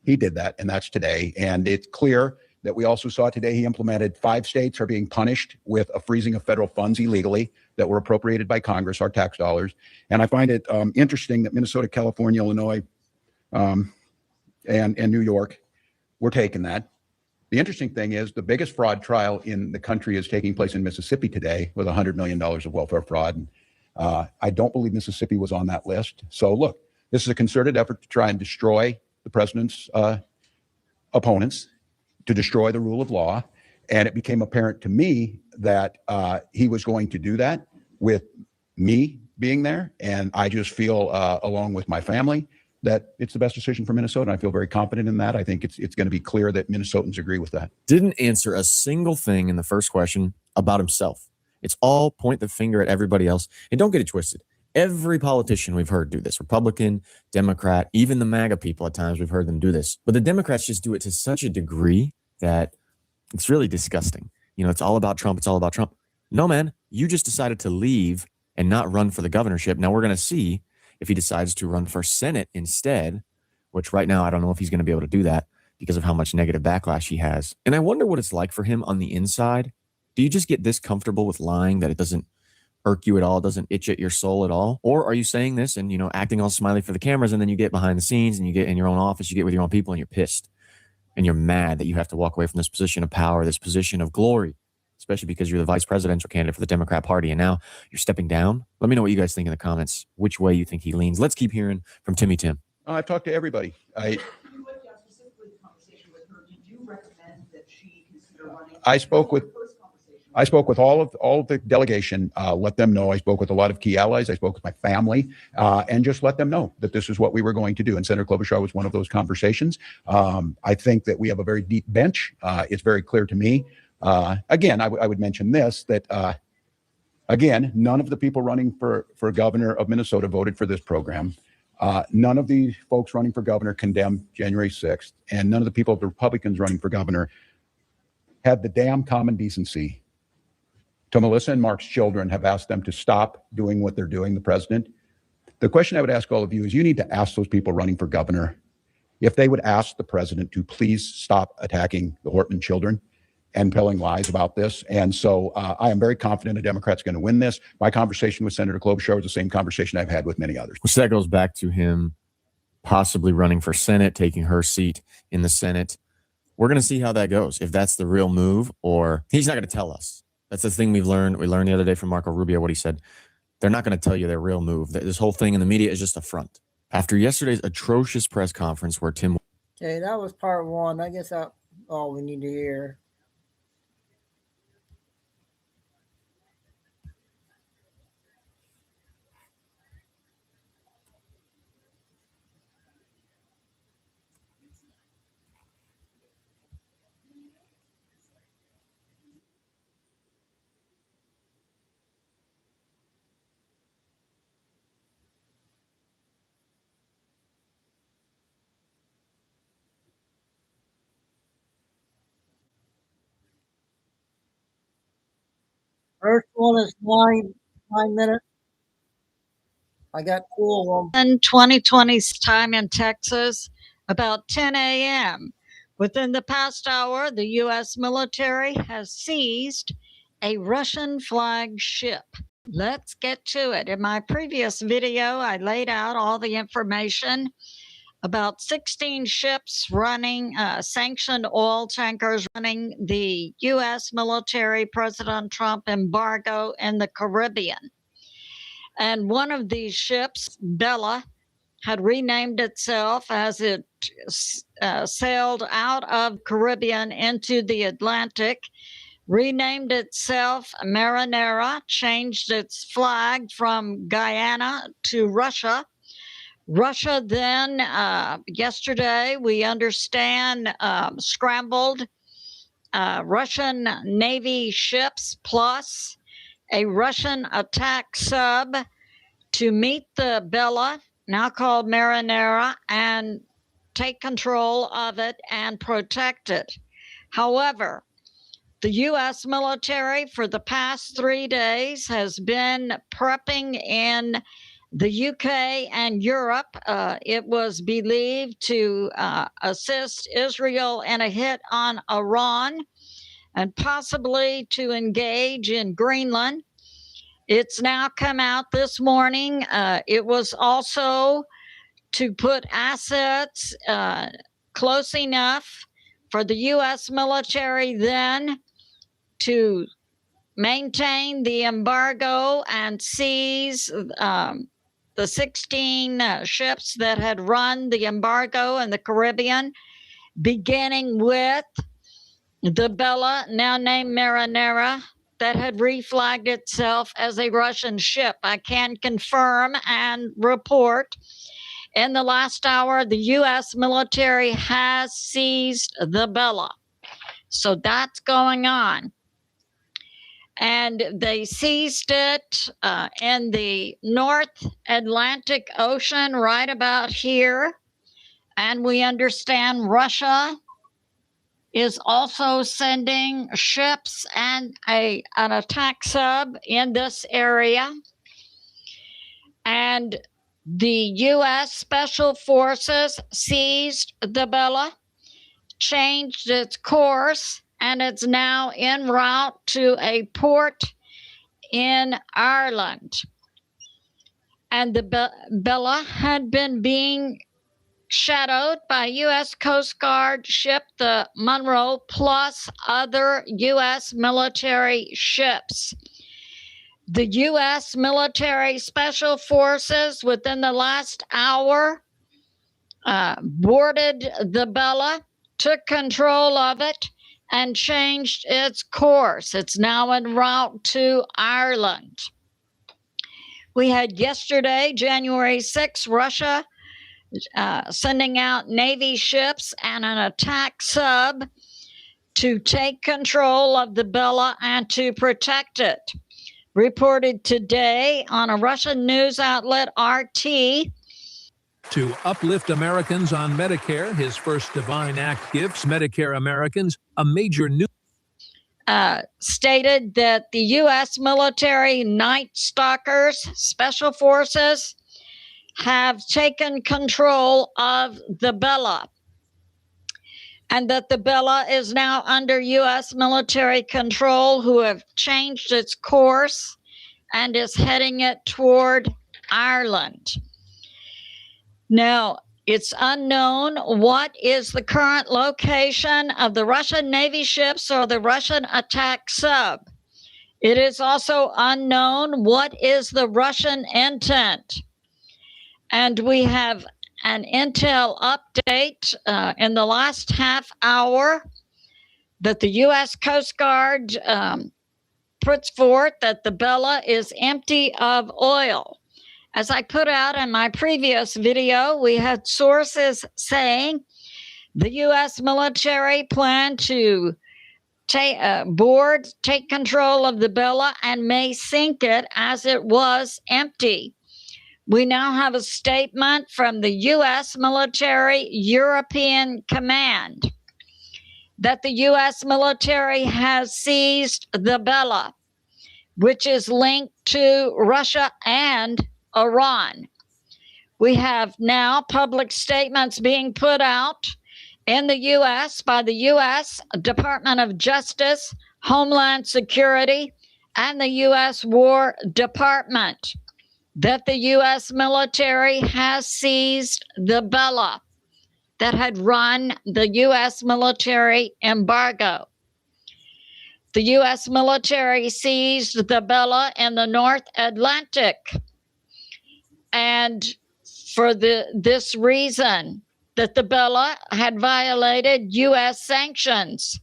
He did that, and that's today. And it's clear that we also saw today he implemented 5 states are being punished with a freezing of federal funds illegally that were appropriated by Congress, our tax dollars. And I find it interesting that Minnesota, California, Illinois, and New York were taking that. The interesting thing is the biggest fraud trial in the country is taking place in Mississippi today with $100 million of welfare fraud. And, I don't believe Mississippi was on that list. So look, this is a concerted effort to try and destroy the president's opponents, to destroy the rule of law. And it became apparent to me that he was going to do that with me being there. And I just feel, along with my family, that it's the best decision for Minnesota. I feel very confident in that. I think it's going to be clear that Minnesotans agree with that. Didn't answer a single thing in the first question about himself. It's all point the finger at everybody else. And don't get it twisted. Every politician we've heard do this, Republican, Democrat, even the MAGA people at times, we've heard them do this. But the Democrats just do it to such a degree that it's really disgusting. It's all about Trump. It's all about Trump. No, man, you just decided to leave and not run for the governorship. Now we're going to see if he decides to run for Senate instead, which right now I don't know if he's going to be able to do that because of how much negative backlash he has. And I wonder what it's like for him on the inside. Do you just get this comfortable with lying that it doesn't irk you at all, doesn't itch at your soul at all? Or are you saying this and, acting all smiley for the cameras, and then you get behind the scenes and you get in your own office, you get with your own people and you're pissed and you're mad that you have to walk away from this position of power, this position of glory, especially because you're the vice presidential candidate for the Democrat Party and now you're stepping down? Let me know what you guys think in the comments, which way you think he leans. Let's keep hearing from Timmy Tim. I've talked to everybody. I spoke with all of the delegation, let them know. I spoke with a lot of key allies. I spoke with my family, and just let them know that this is what we were going to do. And Senator Klobuchar was one of those conversations. I think that we have a very deep bench. It's very clear to me. Again, I would mention this, that again, none of the people running for governor of Minnesota voted for this program. None of the folks running for governor condemned January 6th, and none of the people, the Republicans running for governor, had the damn common decency to Melissa and Mark's children, have asked them to stop doing what they're doing, the president. The question I would ask all of you is, you need to ask those people running for governor if they would ask the president to please stop attacking the Hortman children and telling lies about this. And so I am very confident a Democrat's going to win this. My conversation with Senator Klobuchar was the same conversation I've had with many others. So that goes back to him possibly running for Senate, taking her seat in the Senate. We're going to see how that goes, if that's the real move, or he's not going to tell us. That's the thing we've learned. We learned the other day from Marco Rubio what he said. They're not going to tell you their real move. This whole thing in the media is just a front. After yesterday's atrocious press conference where Tim... Okay, that was part one. I guess that's all we need to hear. First one is 9 minutes. I got cool one. 2020's time in Texas, about 10 a.m. Within the past hour, the U.S. military has seized a Russian flag ship. Let's get to it. In my previous video, I laid out all the information about 16 ships running, sanctioned oil tankers running the U.S. military President Trump embargo in the Caribbean. And one of these ships, Bella, had renamed itself as it sailed out of Caribbean into the Atlantic, renamed itself Marinera, changed its flag from Guyana to Russia. Russia then, yesterday, we understand, scrambled Russian Navy ships plus a Russian attack sub to meet the Bella, now called Marinera, and take control of it and protect it. However, the U.S. military for the past 3 days has been prepping in the UK and Europe. It was believed to assist Israel in a hit on Iran and possibly to engage in Greenland. It's now come out this morning. It was also to put assets close enough for the U.S. military then to maintain the embargo and seize the 16 ships that had run the embargo in the Caribbean, beginning with the Bella, now named Marinera, that had reflagged itself as a Russian ship. I can confirm and report in the last hour, the U.S. military has seized the Bella. So that's going on. And they seized it in the North Atlantic Ocean right about here. And we understand Russia is also sending ships and an attack sub in this area. And the U.S. Special Forces seized the Bella, changed its course, and it's now en route to a port in Ireland. And the Bella had been being shadowed by U.S. Coast Guard ship, the Monroe, plus other U.S. military ships. The U.S. military special forces within the last hour boarded the Bella, took control of it, and changed its course. It's now en route to Ireland. We had yesterday, January 6th, Russia sending out Navy ships and an attack sub to take control of the Bella and to protect it. Reported today on a Russian news outlet, RT. To uplift Americans on Medicare, his first Divine Act gifts Medicare Americans a major new stated that the U.S. military Night Stalkers, Special Forces, have taken control of the Bella, and that the Bella is now under U.S. military control, who have changed its course and is heading it toward Ireland. Now, it's unknown what is the current location of the Russian Navy ships or the Russian attack sub. It is also unknown what is the Russian intent. And we have an intel update in the last half hour that the U.S. Coast Guard puts forth that the Bella is empty of oil. As I put out in my previous video, we had sources saying the U.S. military planned to take control of the Bella and may sink it as it was empty. We now have a statement from the U.S. Military European Command that the U.S. military has seized the Bella, which is linked to Russia and Iran. We have now public statements being put out in the U.S. by the U.S. Department of Justice, Homeland Security, and the U.S. War Department that the U.S. military has seized the Bella that had run the U.S. military embargo. The U.S. military seized the Bella in the North Atlantic. And for this reason, that the Bella had violated U.S. sanctions,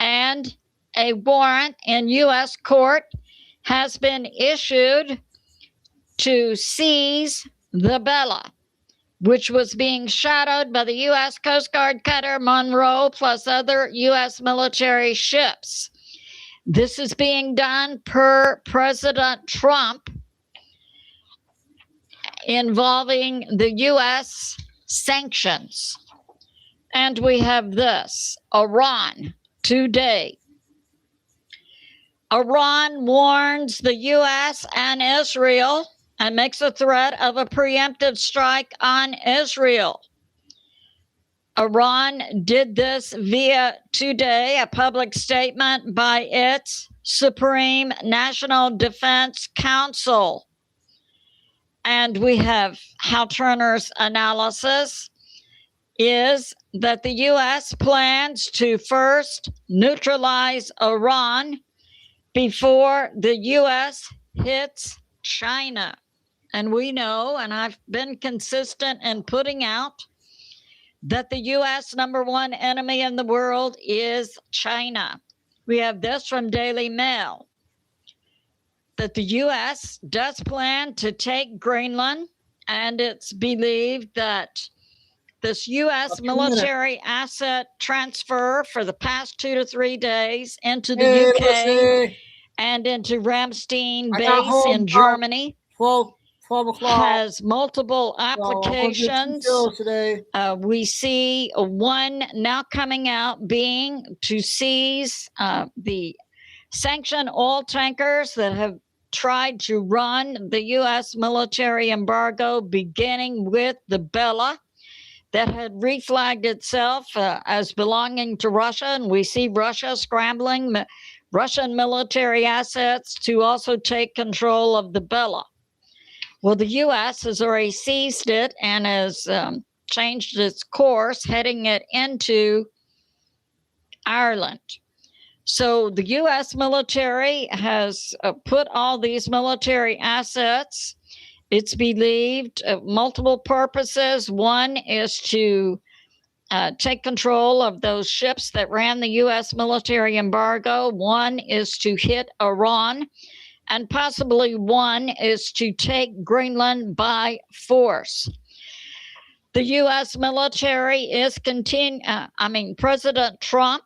and a warrant in U.S. court has been issued to seize the Bella, which was being shadowed by the U.S. Coast Guard cutter Monroe plus other U.S. military ships. This is being done per President Trump, involving the U.S. sanctions. And we have this, Iran today. Iran warns the U.S. and Israel and makes a threat of a preemptive strike on Israel. Iran did this via today, a public statement by its Supreme National Defense Council. And we have Hal Turner's analysis is that the U.S. plans to first neutralize Iran before the U.S. hits China. And we know, and I've been consistent in putting out, that the U.S. number one enemy in the world is China. We have this from Daily Mail, that the U.S. does plan to take Greenland, and it's believed that this U.S. military asset transfer for the past 2 to 3 days into the UK and into Ramstein base in Germany 12 o'clock. has multiple applications. We see one now coming out being to seize the sanctioned oil tankers that have tried to run the U.S. military embargo, beginning with the Bella, that had reflagged itself as belonging to Russia. And we see Russia scrambling Russian military assets to also take control of the Bella. Well, the U.S. has already seized it and has changed its course, heading it into Ireland. So the U.S. military has put all these military assets, it's believed, multiple purposes. One is to take control of those ships that ran the U.S. military embargo. One is to hit Iran. And possibly one is to take Greenland by force. The U.S. military is President Trump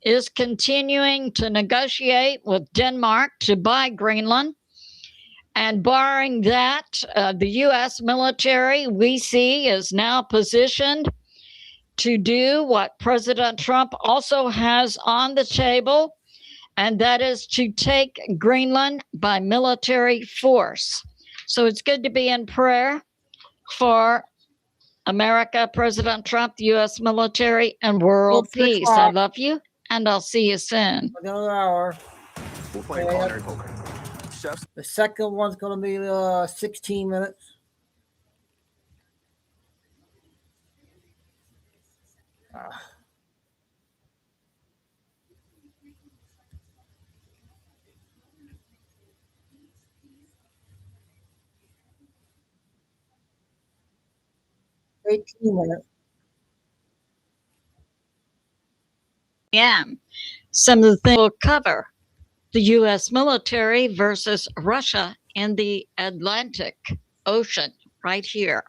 is continuing to negotiate with Denmark to buy Greenland. And barring that, the U.S. military, we see, is now positioned to do what President Trump also has on the table, and that is to take Greenland by military force. So it's good to be in prayer for America, President Trump, the U.S. military, and world peace. I love you, and I'll see you soon. Another hour. We'll play culinary poker. The second one's going to be 16 minutes. Yeah, some of the things we'll cover: the U.S. military versus Russia in the Atlantic Ocean, right here,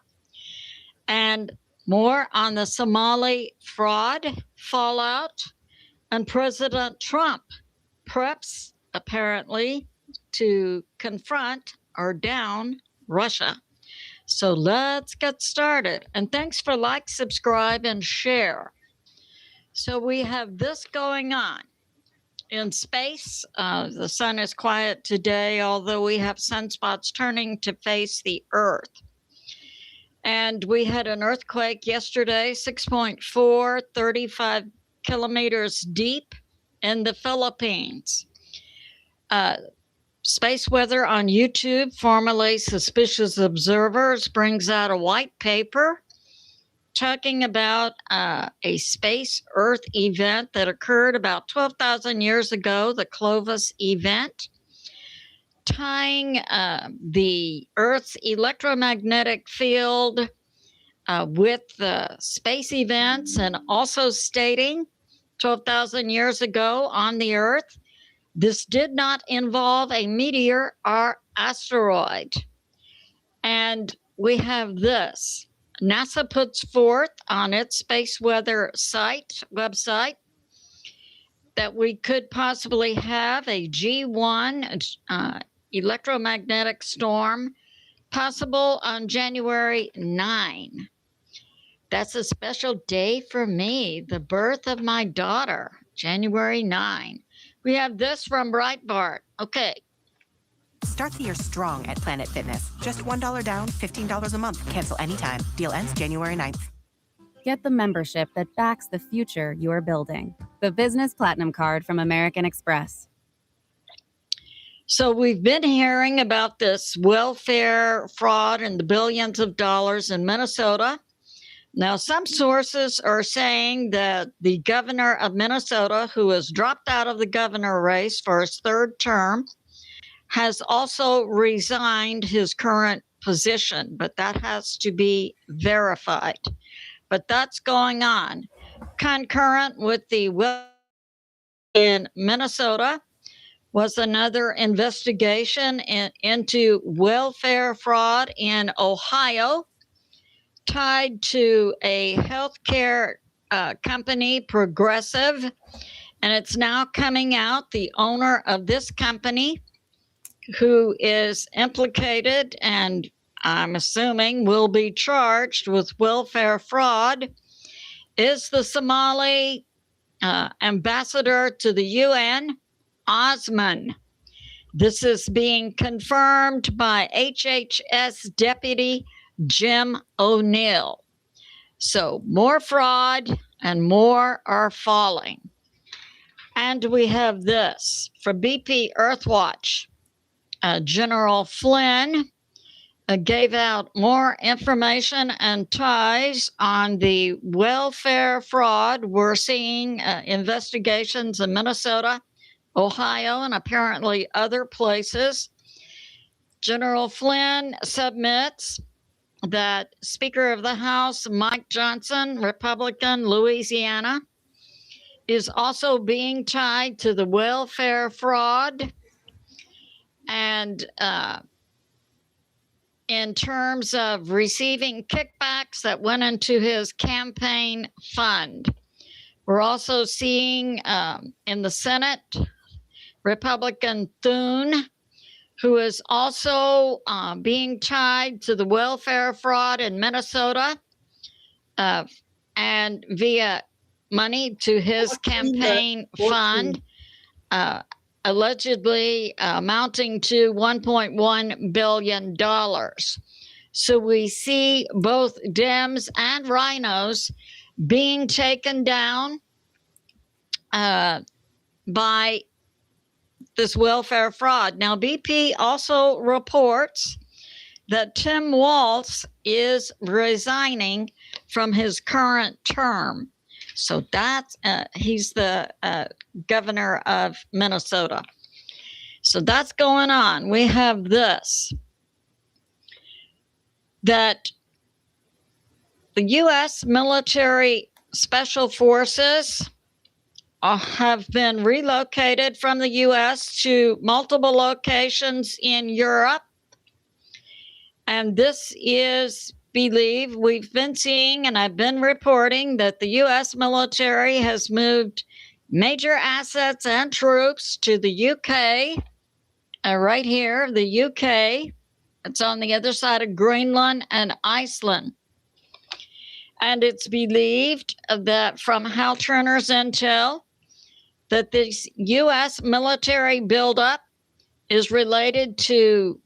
and more on the Somali fraud fallout, and President Trump preps apparently to confront or down Russia. So let's get started. And thanks for like, subscribe, and share. So we have this going on. In space, the sun is quiet today, although we have sunspots turning to face the Earth. And we had an earthquake yesterday, 6.4, 35 kilometers deep in the Philippines. Space Weather on YouTube, formerly Suspicious Observers, brings out a white paper talking about a space Earth event that occurred about 12,000 years ago, the Clovis event, tying the Earth's electromagnetic field with the space events, and also stating 12,000 years ago on the Earth, this did not involve a meteor or asteroid. And we have this. NASA puts forth on its space weather website that we could possibly have a G1 electromagnetic storm possible on January 9. That's a special day for me, the birth of my daughter, January 9. We have this from Breitbart. Okay. Start the year strong at Planet Fitness. Just $1 down, $15 a month. Cancel anytime. Deal ends January 9th. Get the membership that backs the future you're building. The Business Platinum Card from American Express. So we've been hearing about this welfare fraud and the billions of dollars in Minnesota. Now, some sources are saying that the governor of Minnesota, who has dropped out of the governor race for his third term, has also resigned his current position, but that has to be verified. But that's going on. Concurrent with the in Minnesota was another investigation into welfare fraud in Ohio, tied to a healthcare company, Progressive, and it's now coming out. The owner of this company, who is implicated and I'm assuming will be charged with welfare fraud, is the Somali ambassador to the UN, Osman. This is being confirmed by HHS Deputy Jim O'Neill. So more fraud and more are falling. And we have this from BP Earthwatch. General Flynn gave out more information and ties on the welfare fraud. We're seeing investigations in Minnesota, Ohio, and apparently other places. General Flynn submits that Speaker of the House Mike Johnson, Republican, Louisiana, is also being tied to the welfare fraud. And in terms of receiving kickbacks that went into his campaign fund. We're also seeing in the Senate, Republican Thune, who is also being tied to the welfare fraud in Minnesota and via money to his campaign fund. Allegedly amounting to $1.1 billion. So we see both Dems and rhinos being taken down by this welfare fraud. Now, BP also reports that Tim Walz is resigning from his current term. So that's he's the governor of Minnesota. So that's going on. We have this, that the U.S. military special forces have been relocated from the U.S. to multiple locations in Europe. And this is believe we've been seeing, and I've been reporting, that the U.S. military has moved major assets and troops to the UK, right here, the UK. It's on the other side of Greenland and Iceland. And it's believed that from Hal Turner's intel that this U.S. military buildup is related to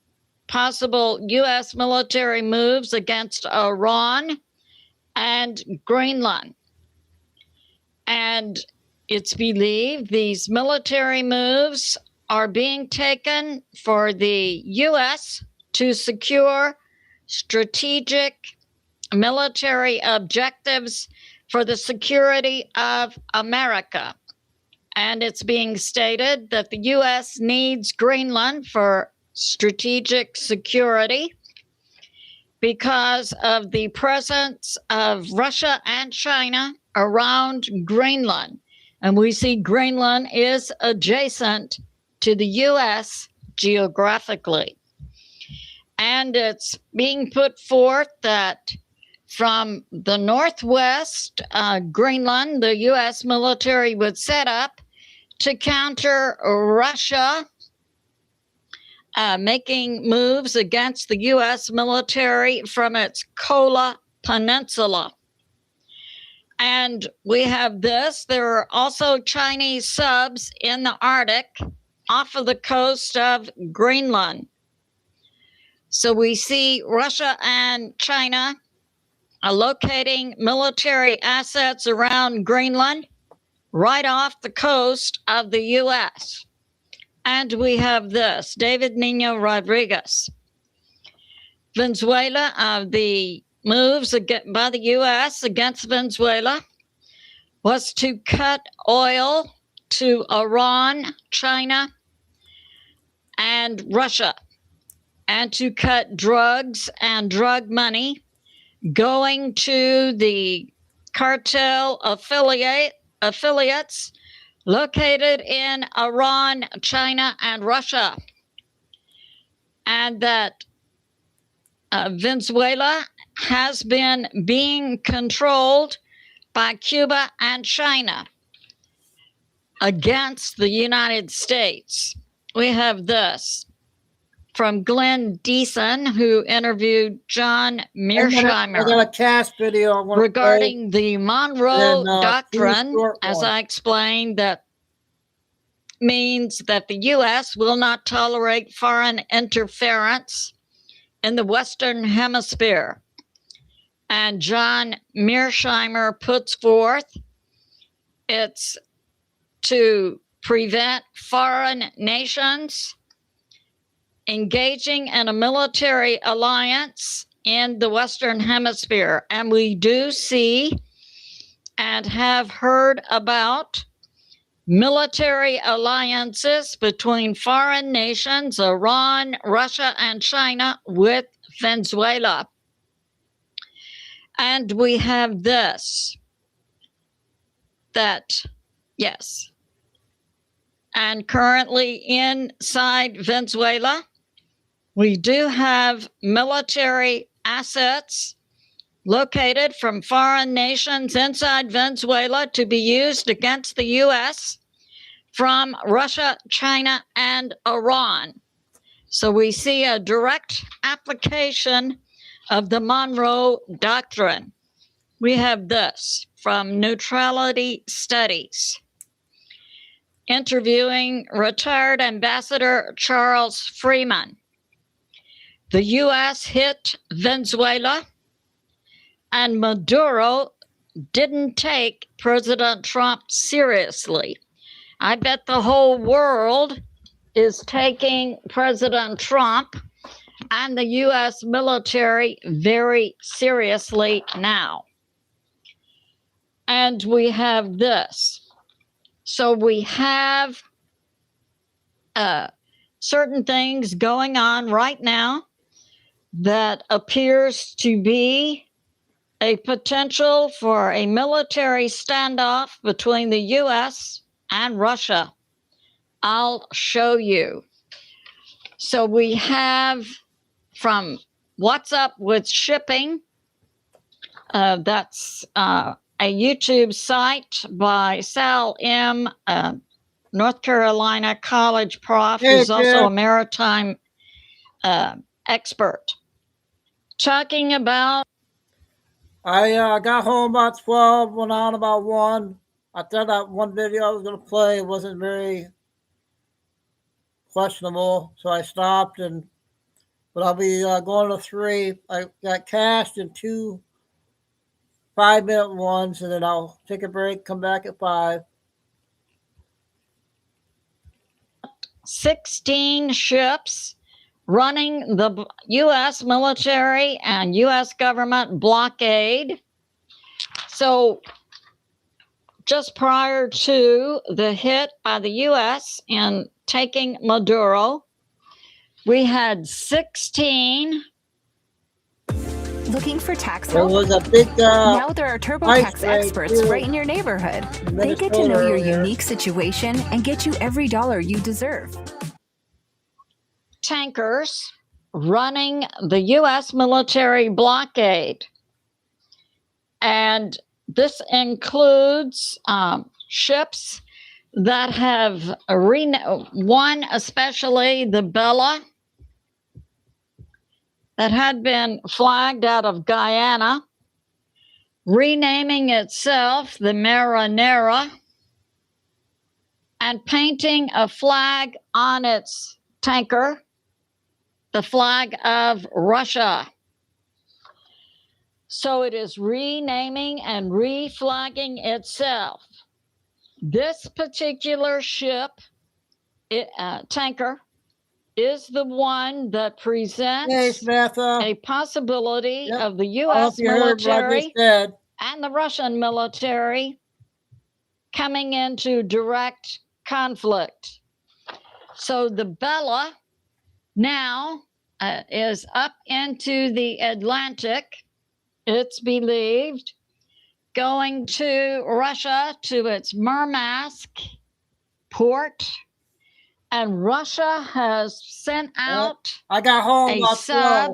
possible U.S. military moves against Iran and Greenland. And it's believed these military moves are being taken for the U.S. to secure strategic military objectives for the security of America. And it's being stated that the U.S. needs Greenland for strategic security. because of the presence of Russia and China around Greenland. And we see Greenland is adjacent to the U.S. geographically. And it's being put forth that from the northwest, Greenland, the U.S. military would set up to counter Russia, making moves against the U.S. military from its Kola Peninsula. And we have this. There are also Chinese subs in the Arctic off of the coast of Greenland. So we see Russia and China are locating military assets around Greenland right off the coast of the U.S. And we have this, David Nino Rodriguez. Venezuela, the moves by the U.S. against Venezuela was to cut oil to Iran, China, and Russia, and to cut drugs and drug money going to the cartel affiliates located in Iran, China, and Russia. And that Venezuela has been being controlled by Cuba and China against the United States. We have this from Glenn Deason, who interviewed John Mearsheimer. I got a cast video I want to regarding the Monroe and, Doctrine, as one. I explained, that means that the U.S. will not tolerate foreign interference in the Western Hemisphere. And John Mearsheimer puts forth it's to prevent foreign nations engaging in a military alliance in the Western Hemisphere. And we do see and have heard about military alliances between foreign nations, Iran, Russia, and China, with Venezuela. And we have this, that, yes, and currently inside Venezuela, we do have military assets located from foreign nations inside Venezuela to be used against the U.S. from Russia, China, and Iran. So we see a direct application of the Monroe Doctrine. We have this from Neutrality Studies, interviewing retired Ambassador Charles Freeman. The U.S. hit Venezuela, and Maduro didn't take President Trump seriously. I bet the whole world is taking President Trump and the U.S. military very seriously now. And we have this. So we have certain things going on right now that appears to be a potential for a military standoff between the U.S. and Russia. I'll show you. So we have from What's Up with Shipping, that's a YouTube site by Sal M., North Carolina college prof, who's also a maritime expert, talking about. I got home about 12, went on about 1. I thought that one video I was going to play wasn't very questionable, so I stopped. But I'll be going to 3. I got cast in 2 5-minute ones, and then I'll take a break, come back at 5. 16 ships running the U.S. military and U.S. government blockade. So just prior to the hit by the U.S. in taking Maduro, we had 16 Looking for tax There help? was a big Now there are ice TurboTax rate experts here right in your neighborhood. in They get to know Minnesota your earlier. unique situation and get you every dollar you deserve. Tankers running the U.S. military blockade. And this includes ships that have one, especially the Bella, that had been flagged out of Guyana, renaming itself the Marinera and painting a flag on its tanker, the flag of Russia. So it is renaming and reflagging itself. This particular ship, tanker, is the one that presents a possibility of the U.S. military and the Russian military coming into direct conflict. So the Bella now is up into the Atlantic, it's believed, going to Russia, to its Murmansk port. And Russia has sent out I got home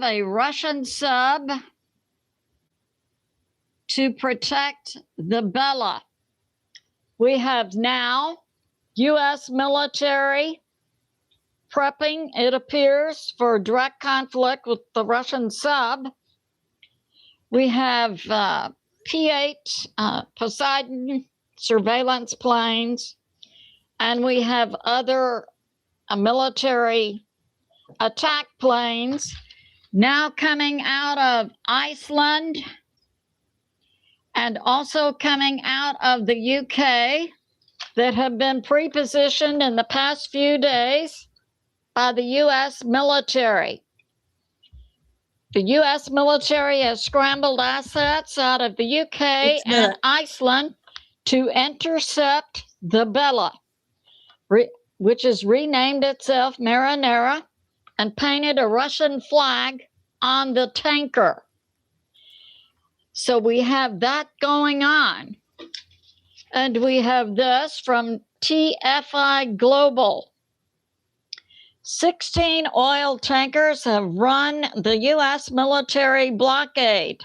a Russian sub to protect the Bella. We have now U.S. military prepping, it appears, for direct conflict with the Russian sub. We have P-8 Poseidon surveillance planes, and we have other military attack planes now coming out of Iceland and also coming out of the UK that have been pre-positioned in the past few days by the U.S. military. The U.S. military has scrambled assets out of the UK and Iceland to intercept the Bella, which has renamed itself Marinera and painted a Russian flag on the tanker. So we have that going on. And we have this from TFI Global. 16 oil tankers have run the U.S. military blockade.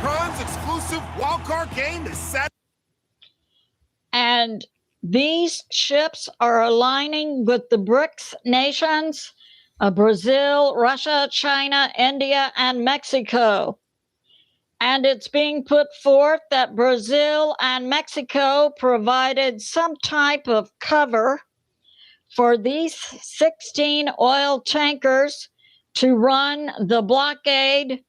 Ron's exclusive wildcard game is set. And these ships are aligning with the BRICS nations of Brazil, Russia, China, India, and Mexico. And it's being put forth that Brazil and Mexico provided some type of cover for these 16 oil tankers to run the blockade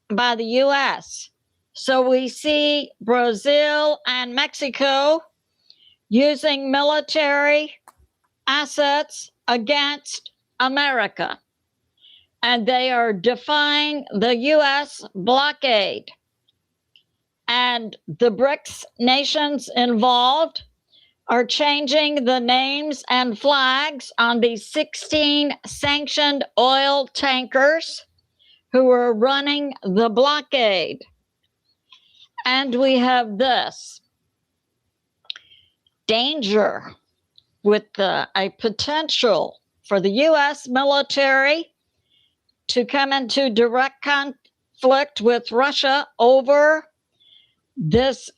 by the U.S. So we see Brazil and Mexico using military assets against America. And they are defying the U.S. blockade. And the BRICS nations involved are changing the names and flags on these 16 sanctioned oil tankers who are running the blockade. And we have this danger with a potential for the U.S. military to come into direct conflict with Russia over this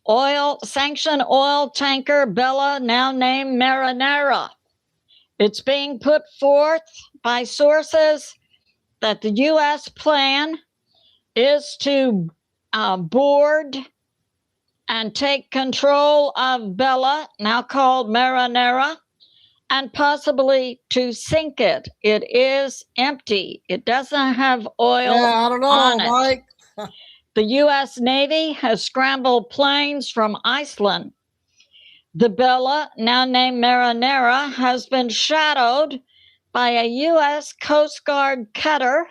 sanctioned oil tanker, Bella, now named Marinera. It's being put forth by sources that the U.S. plan is to board and take control of Bella, now called Marinera, and possibly to sink it. It is empty. It doesn't have oil I don't know, on it. Mike. The U.S. Navy has scrambled planes from Iceland. The Bella, now named Marinera, has been shadowed by a U.S. Coast Guard cutter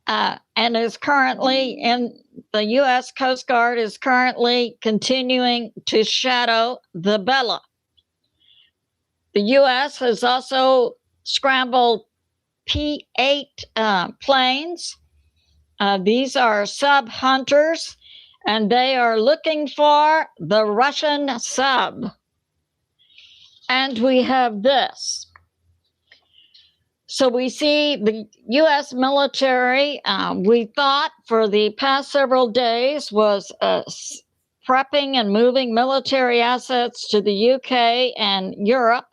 and is currently in the U.S. Coast Guard is currently continuing to shadow the Bella. The U.S. has also scrambled P-8 planes. These are sub hunters, and they are looking for the Russian sub. And we have this. So we see the U.S. military, we thought for the past several days was prepping and moving military assets to the UK and Europe.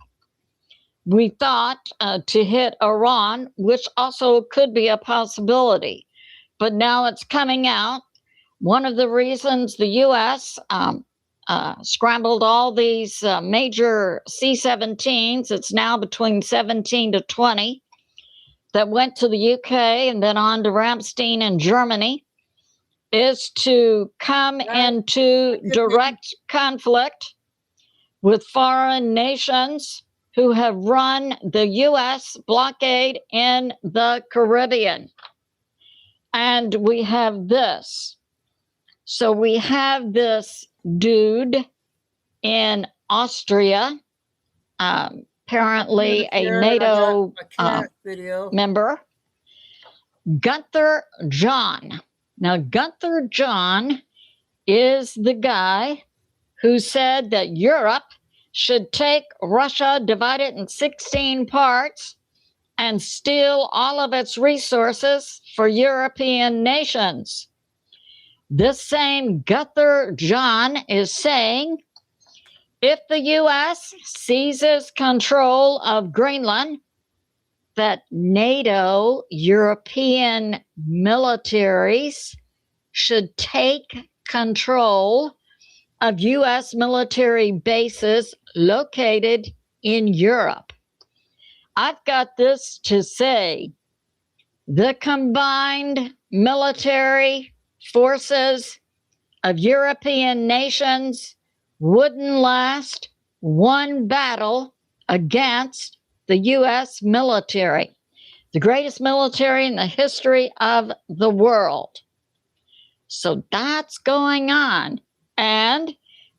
We thought to hit Iran, which also could be a possibility. But now it's coming out. One of the reasons the U.S. Scrambled all these major C-17s, it's now between 17 to 20, that went to the UK and then on to Ramstein in Germany, is to come into direct conflict with foreign nations who have run the U.S. blockade in the Caribbean. And we have this. So we have this dude in Austria, apparently a NATO member, Gunther John. Now, Gunther John is the guy who said that Europe should take Russia, divide it in 16 parts, and steal all of its resources for European nations. This same Gunther John is saying if the U.S. seizes control of Greenland, that NATO European militaries should take control of U.S. military bases located in Europe. I've got this to say. The combined military forces of European nations wouldn't last one battle against the U.S. military, the greatest military in the history of the world. So that's going on. And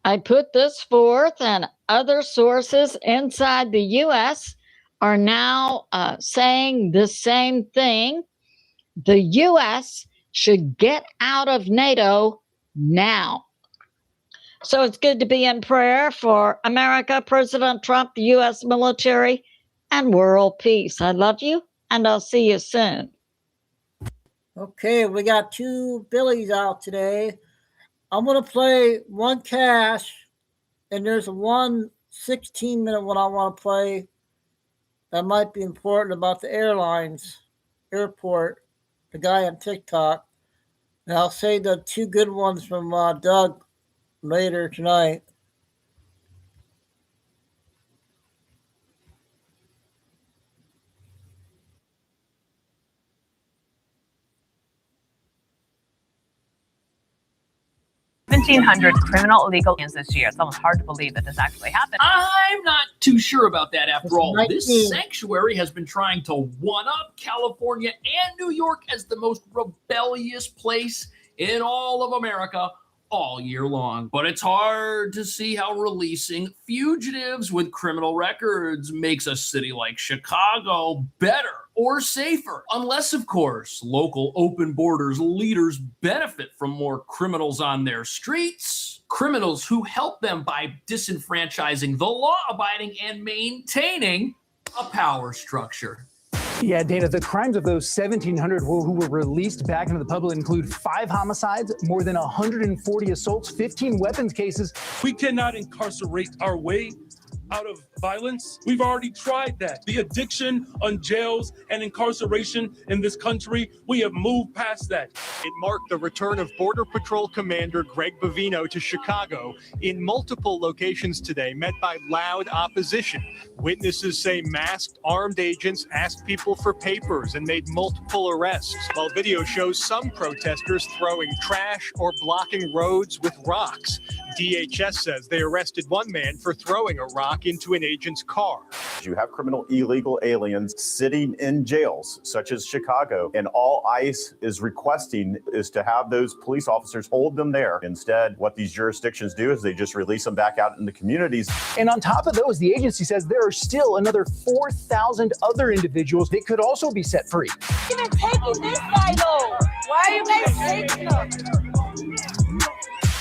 I put this forth, and other sources inside the U.S. are now saying the same thing. The U.S. should get out of NATO now. So it's good to be in prayer for America, President Trump, the U.S. military, and world peace. I love you, and I'll see you soon. Okay, we got two Billies out today. I'm going to play one cash, and there's one 16-minute one I want to play that might be important about the airlines, airport, the guy on TikTok. And I'll say the two good ones from Doug later tonight. Criminal illegal aliens this year. It's almost hard to believe that this actually happened. I'm not too sure about that after all. This sanctuary has been trying to one-up California and New York as the most rebellious place in all of America all year long. But it's hard to see how releasing fugitives with criminal records makes a city like Chicago better or safer, unless, of course, local open borders leaders benefit from more criminals on their streets, criminals who help them by disenfranchising the law-abiding and maintaining a power structure. Yeah, Dana, the crimes of those 1,700 who were released back into the public include 5 homicides, more than 140 assaults, 15 weapons cases. We cannot incarcerate our way out of violence. We've already tried that. The addiction on jails and incarceration in this country, we have moved past that. It marked the return of Border Patrol Commander Greg Bovino to Chicago in multiple locations today, met by loud opposition. Witnesses say masked armed agents asked people for papers and made multiple arrests, while video shows some protesters throwing trash or blocking roads with rocks. DHS says they arrested one man for throwing a rock into an agent's car. You have criminal illegal aliens sitting in jails, such as Chicago, and all ICE is requesting is to have those police officers hold them there. Instead, what these jurisdictions do is they just release them back out in the communities. And on top of those, the agency says there are still another 4,000 other individuals that could also be set free. Even taking this guy though. Why are you guys taking him?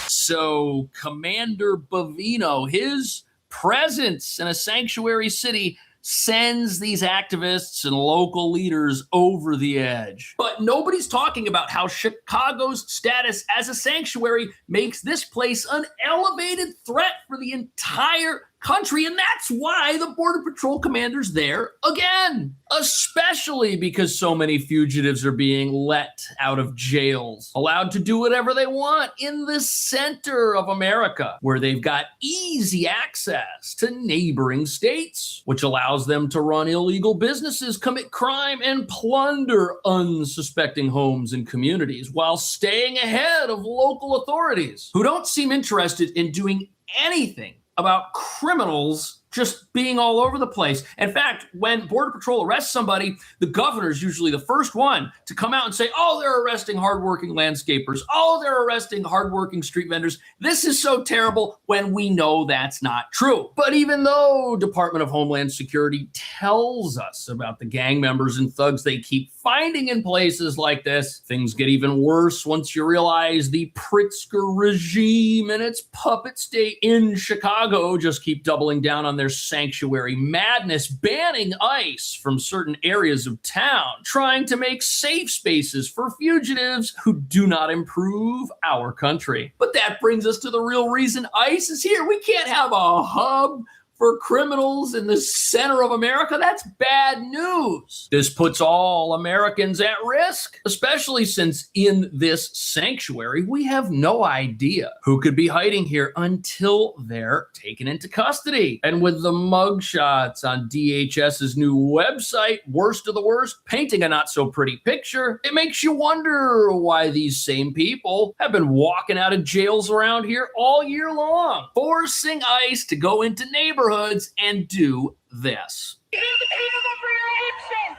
So Commander Bovino, his presence in a sanctuary city sends these activists and local leaders over the edge. But nobody's talking about how Chicago's status as a sanctuary makes this place an elevated threat for the entire country. And that's why the Border Patrol commander's there again, especially because so many fugitives are being let out of jails, allowed to do whatever they want in the center of America, where they've got easy access to neighboring states, which allows them to run illegal businesses, commit crime, and plunder unsuspecting homes and communities while staying ahead of local authorities who don't seem interested in doing anything about criminals just being all over the place. In fact, when Border Patrol arrests somebody, the governor is usually the first one to come out and say, oh, they're arresting hardworking landscapers. Oh, they're arresting hardworking street vendors. This is so terrible, when we know that's not true. But even though Department of Homeland Security tells us about the gang members and thugs they keep finding in places like this, things get even worse once you realize the Pritzker regime and its puppet state in Chicago just keep doubling down on their sanctuary madness, banning ICE from certain areas of town, trying to make safe spaces for fugitives who do not improve our country. But that brings us to the real reason ICE is here. We can't have a hub for criminals in the center of America. That's bad news. This puts all Americans at risk, especially since in this sanctuary, we have no idea who could be hiding here until they're taken into custody. And with the mugshots on DHS's new website, worst of the worst, painting a not so pretty picture, it makes you wonder why these same people have been walking out of jails around here all year long, forcing ICE to go into neighborhoods and do this. You will be held for your actions.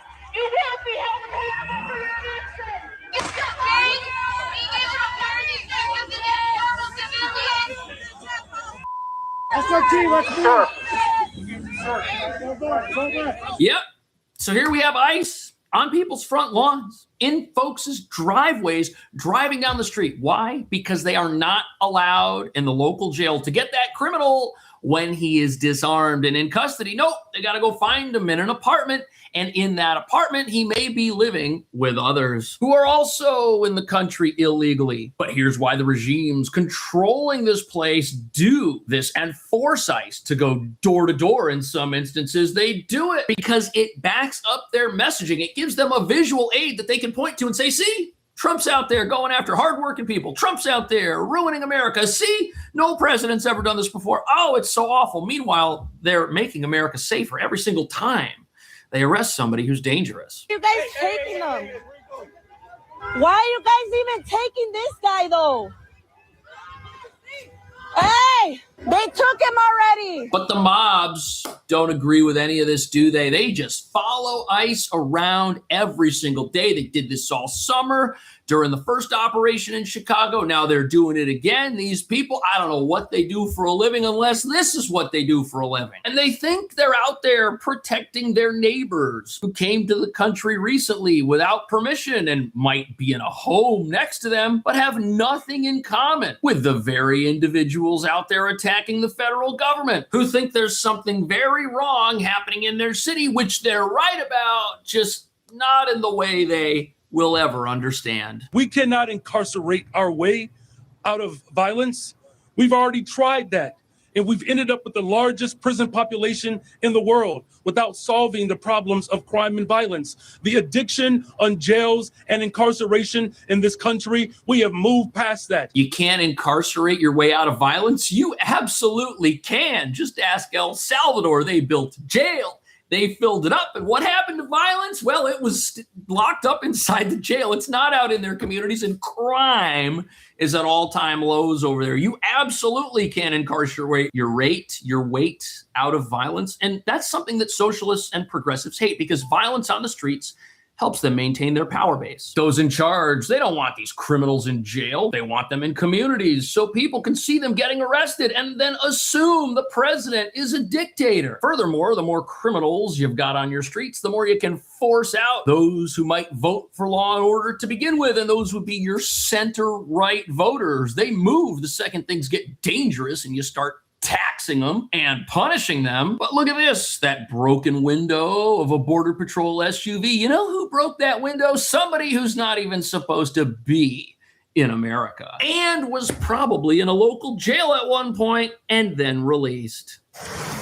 It's Yep. So here we have ICE on people's front lawns, in folks' driveways, driving down the street. Why? Because they are not allowed in the local jail to get that criminal when he is disarmed and in custody. Nope, they got to go find him in an apartment. And in that apartment, he may be living with others who are also in the country illegally. But here's why the regimes controlling this place do this and force ICE to go door to door in some instances. They do it because it backs up their messaging. It gives them a visual aid that they can point to and say, see, Trump's out there going after hardworking people. Trump's out there ruining America. See, no president's ever done this before. Oh, it's so awful. Meanwhile, they're making America safer every single time they arrest somebody who's dangerous. You guys taking them? Why are you guys even taking this guy though? Hey, they took him already. But the mobs don't agree with any of this, do they? They just follow ICE around every single day. They did this all summer during the first operation in Chicago. Now they're doing it again. These people, I don't know what they do for a living unless this is what they do for a living. And they think they're out there protecting their neighbors who came to the country recently without permission and might be in a home next to them, but have nothing in common with the very individuals out there attacking the federal government who think there's something very wrong happening in their city, which they're right about, just not in the way they will ever understand. We cannot incarcerate our way out of violence. We've already tried that, and we've ended up with the largest prison population in the world without solving the problems of crime and violence. The addiction on jails and incarceration in this country, we have moved past that. You can't incarcerate your way out of violence? You absolutely can. Just ask El Salvador. They built jail. they filled it up. And what happened to violence? Well, it was locked up inside the jail. It's not out in their communities, and crime is at all-time lows over there. You absolutely can incarcerate your weight out of violence. And that's something that socialists and progressives hate, because violence on the streets helps them maintain their power base. Those in charge, they don't want these criminals in jail. They want them in communities so people can see them getting arrested and then assume the president is a dictator. Furthermore, the more criminals you've got on your streets, the more you can force out those who might vote for law and order to begin with, and those would be your center-right voters. They move the second things get dangerous and you start taxing them and punishing them. But look at this, that broken window of a Border Patrol SUV. You know who broke that window? Somebody who's not even supposed to be in America and was probably in a local jail at one point and then released.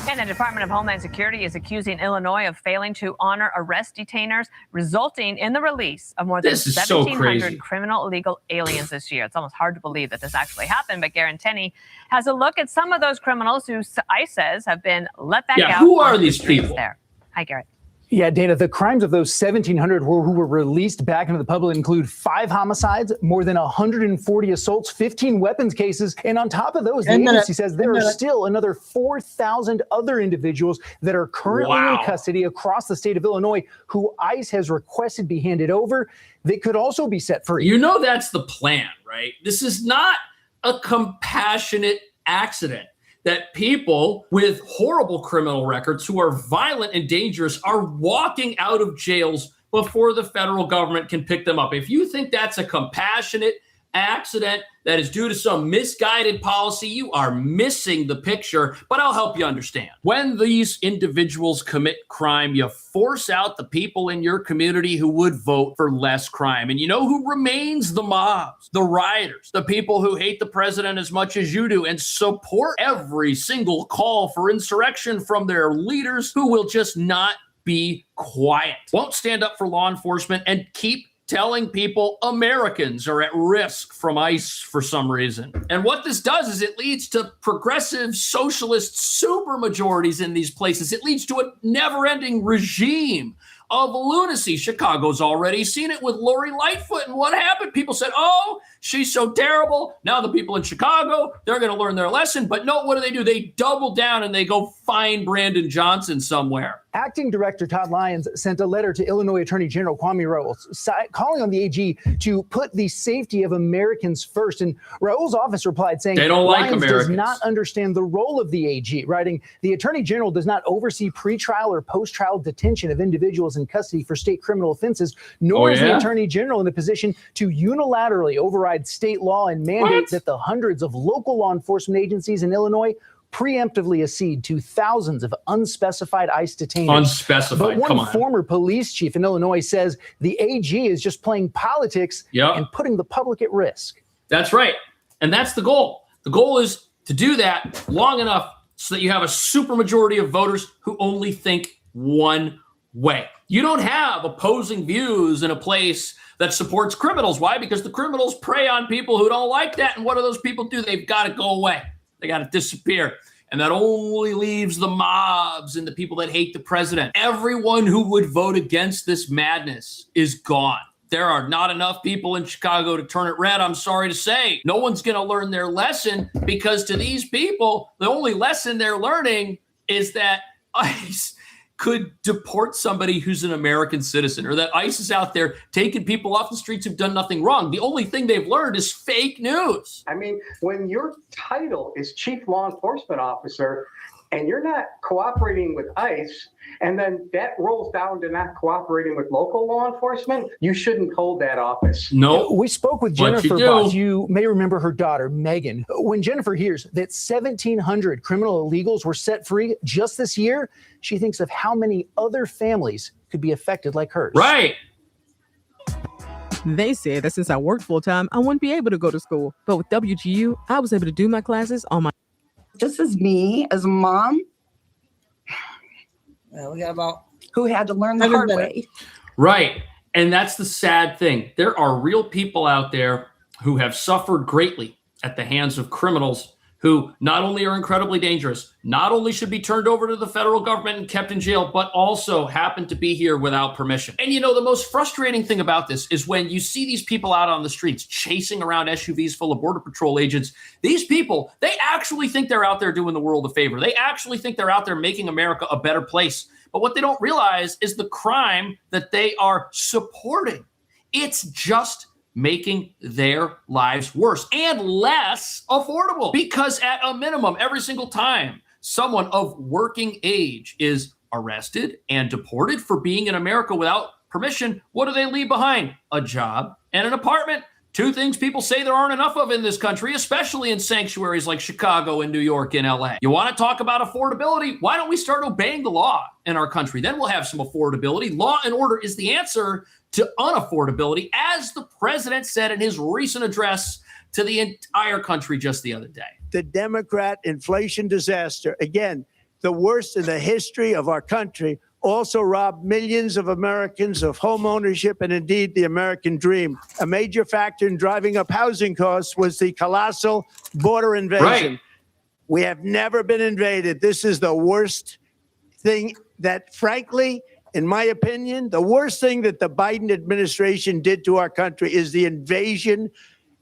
And the Department of Homeland Security is accusing Illinois of failing to honor arrest detainers, resulting in the release of more than 1,700 criminal illegal aliens this year. It's almost hard to believe that this actually happened, but Garrett Tenney has a look at some of those criminals who ICE says have been let back out. Who are these people? There. Hi, Garrett. Yeah, Dana, the crimes of those 1,700 who were released back into the public include 5 homicides, more than 140 assaults, 15 weapons cases. And on top of those, the agency says there are still another 4,000 other individuals that are currently in custody across the state of Illinois who ICE has requested be handed over. They could also be set free. You know that's the plan, right? This is not a compassionate accident that people with horrible criminal records who are violent and dangerous are walking out of jails before the federal government can pick them up. If you think that's a compassionate accident that is due to some misguided policy, you are missing the picture. But I'll help you understand. When these individuals commit crime, you force out the people in your community who would vote for less crime. And you know who remains? The mobs, the rioters, the people who hate the president as much as you do and support every single call for insurrection from their leaders, who will just not be quiet, won't stand up for law enforcement, and keep telling people Americans are at risk from ICE for some reason. And what this does is it leads to progressive socialist supermajorities in these places. It leads to a never-ending regime of lunacy. Chicago's already seen it with Lori Lightfoot. And what happened? People said, oh, she's so terrible. Now the people in Chicago, they're going to learn their lesson. But no, what do? They double down and they go find Brandon Johnson somewhere. Acting Director Todd Lyons sent a letter to Illinois Attorney General Kwame Raoul calling on the AG to put the safety of Americans first. And Raoul's office replied saying they don't like Lyons Americans. Does not understand the role of the AG, writing, the Attorney General does not oversee pretrial or post-trial detention of individuals in custody for state criminal offenses, nor is the Attorney General in a position to unilaterally override state law and mandate that the hundreds of local law enforcement agencies in Illinois preemptively accede to thousands of unspecified ICE detainees. Unspecified, but one former police chief in Illinois says the AG is just playing politics and putting the public at risk. That's right. And that's the goal. The goal is to do that long enough so that you have a supermajority of voters who only think one way. You don't have opposing views in a place that supports criminals. Why? Because the criminals prey on people who don't like that. And what do those people do? They've got to go away. They got to disappear. And that only leaves the mobs and the people that hate the president. Everyone who would vote against this madness is gone. There are not enough people in Chicago to turn it red, I'm sorry to say. No one's going to learn their lesson, because to these people, the only lesson they're learning is that ICE could deport somebody who's an American citizen, or that ICE is out there taking people off the streets who've done nothing wrong. The only thing they've learned is fake news. I mean, when your title is Chief Law Enforcement Officer and you're not cooperating with ICE, and then that rolls down to not cooperating with local law enforcement, you shouldn't hold that office. No. We spoke with Jennifer Boss. You may remember her daughter, Megan. When Jennifer hears that 1,700 criminal illegals were set free just this year, she thinks of how many other families could be affected like hers. Right. They said that since I worked full-time, I wouldn't be able to go to school. But with WGU, I was able to do my classes on my... Just as me, as a mom, we got about who had to learn the hard way. Right. And that's the sad thing. There are real people out there who have suffered greatly at the hands of criminals who not only are incredibly dangerous, not only should be turned over to the federal government and kept in jail, but also happen to be here without permission. And the most frustrating thing about this is when you see these people out on the streets chasing around SUVs full of Border Patrol agents, these people, they actually think they're out there doing the world a favor. They actually think they're out there making America a better place. But what they don't realize is the crime that they are supporting. It's just making their lives worse and less affordable. Because at a minimum, every single time someone of working age is arrested and deported for being in America without permission, what do they leave behind? A job and an apartment. Two things people say there aren't enough of in this country, especially in sanctuaries like Chicago and New York and LA. You want to talk about affordability? Why don't we start obeying the law in our country? Then we'll have some affordability. Law and order is the answer to unaffordability, as the president said in his recent address to the entire country just the other day. The Democrat inflation disaster, again, the worst in the history of our country, also robbed millions of Americans of home ownership and indeed the American dream. A major factor in driving up housing costs was the colossal border invasion. Right. We have never been invaded. This is the worst thing that, frankly, in my opinion, the worst thing that the Biden administration did to our country is the invasion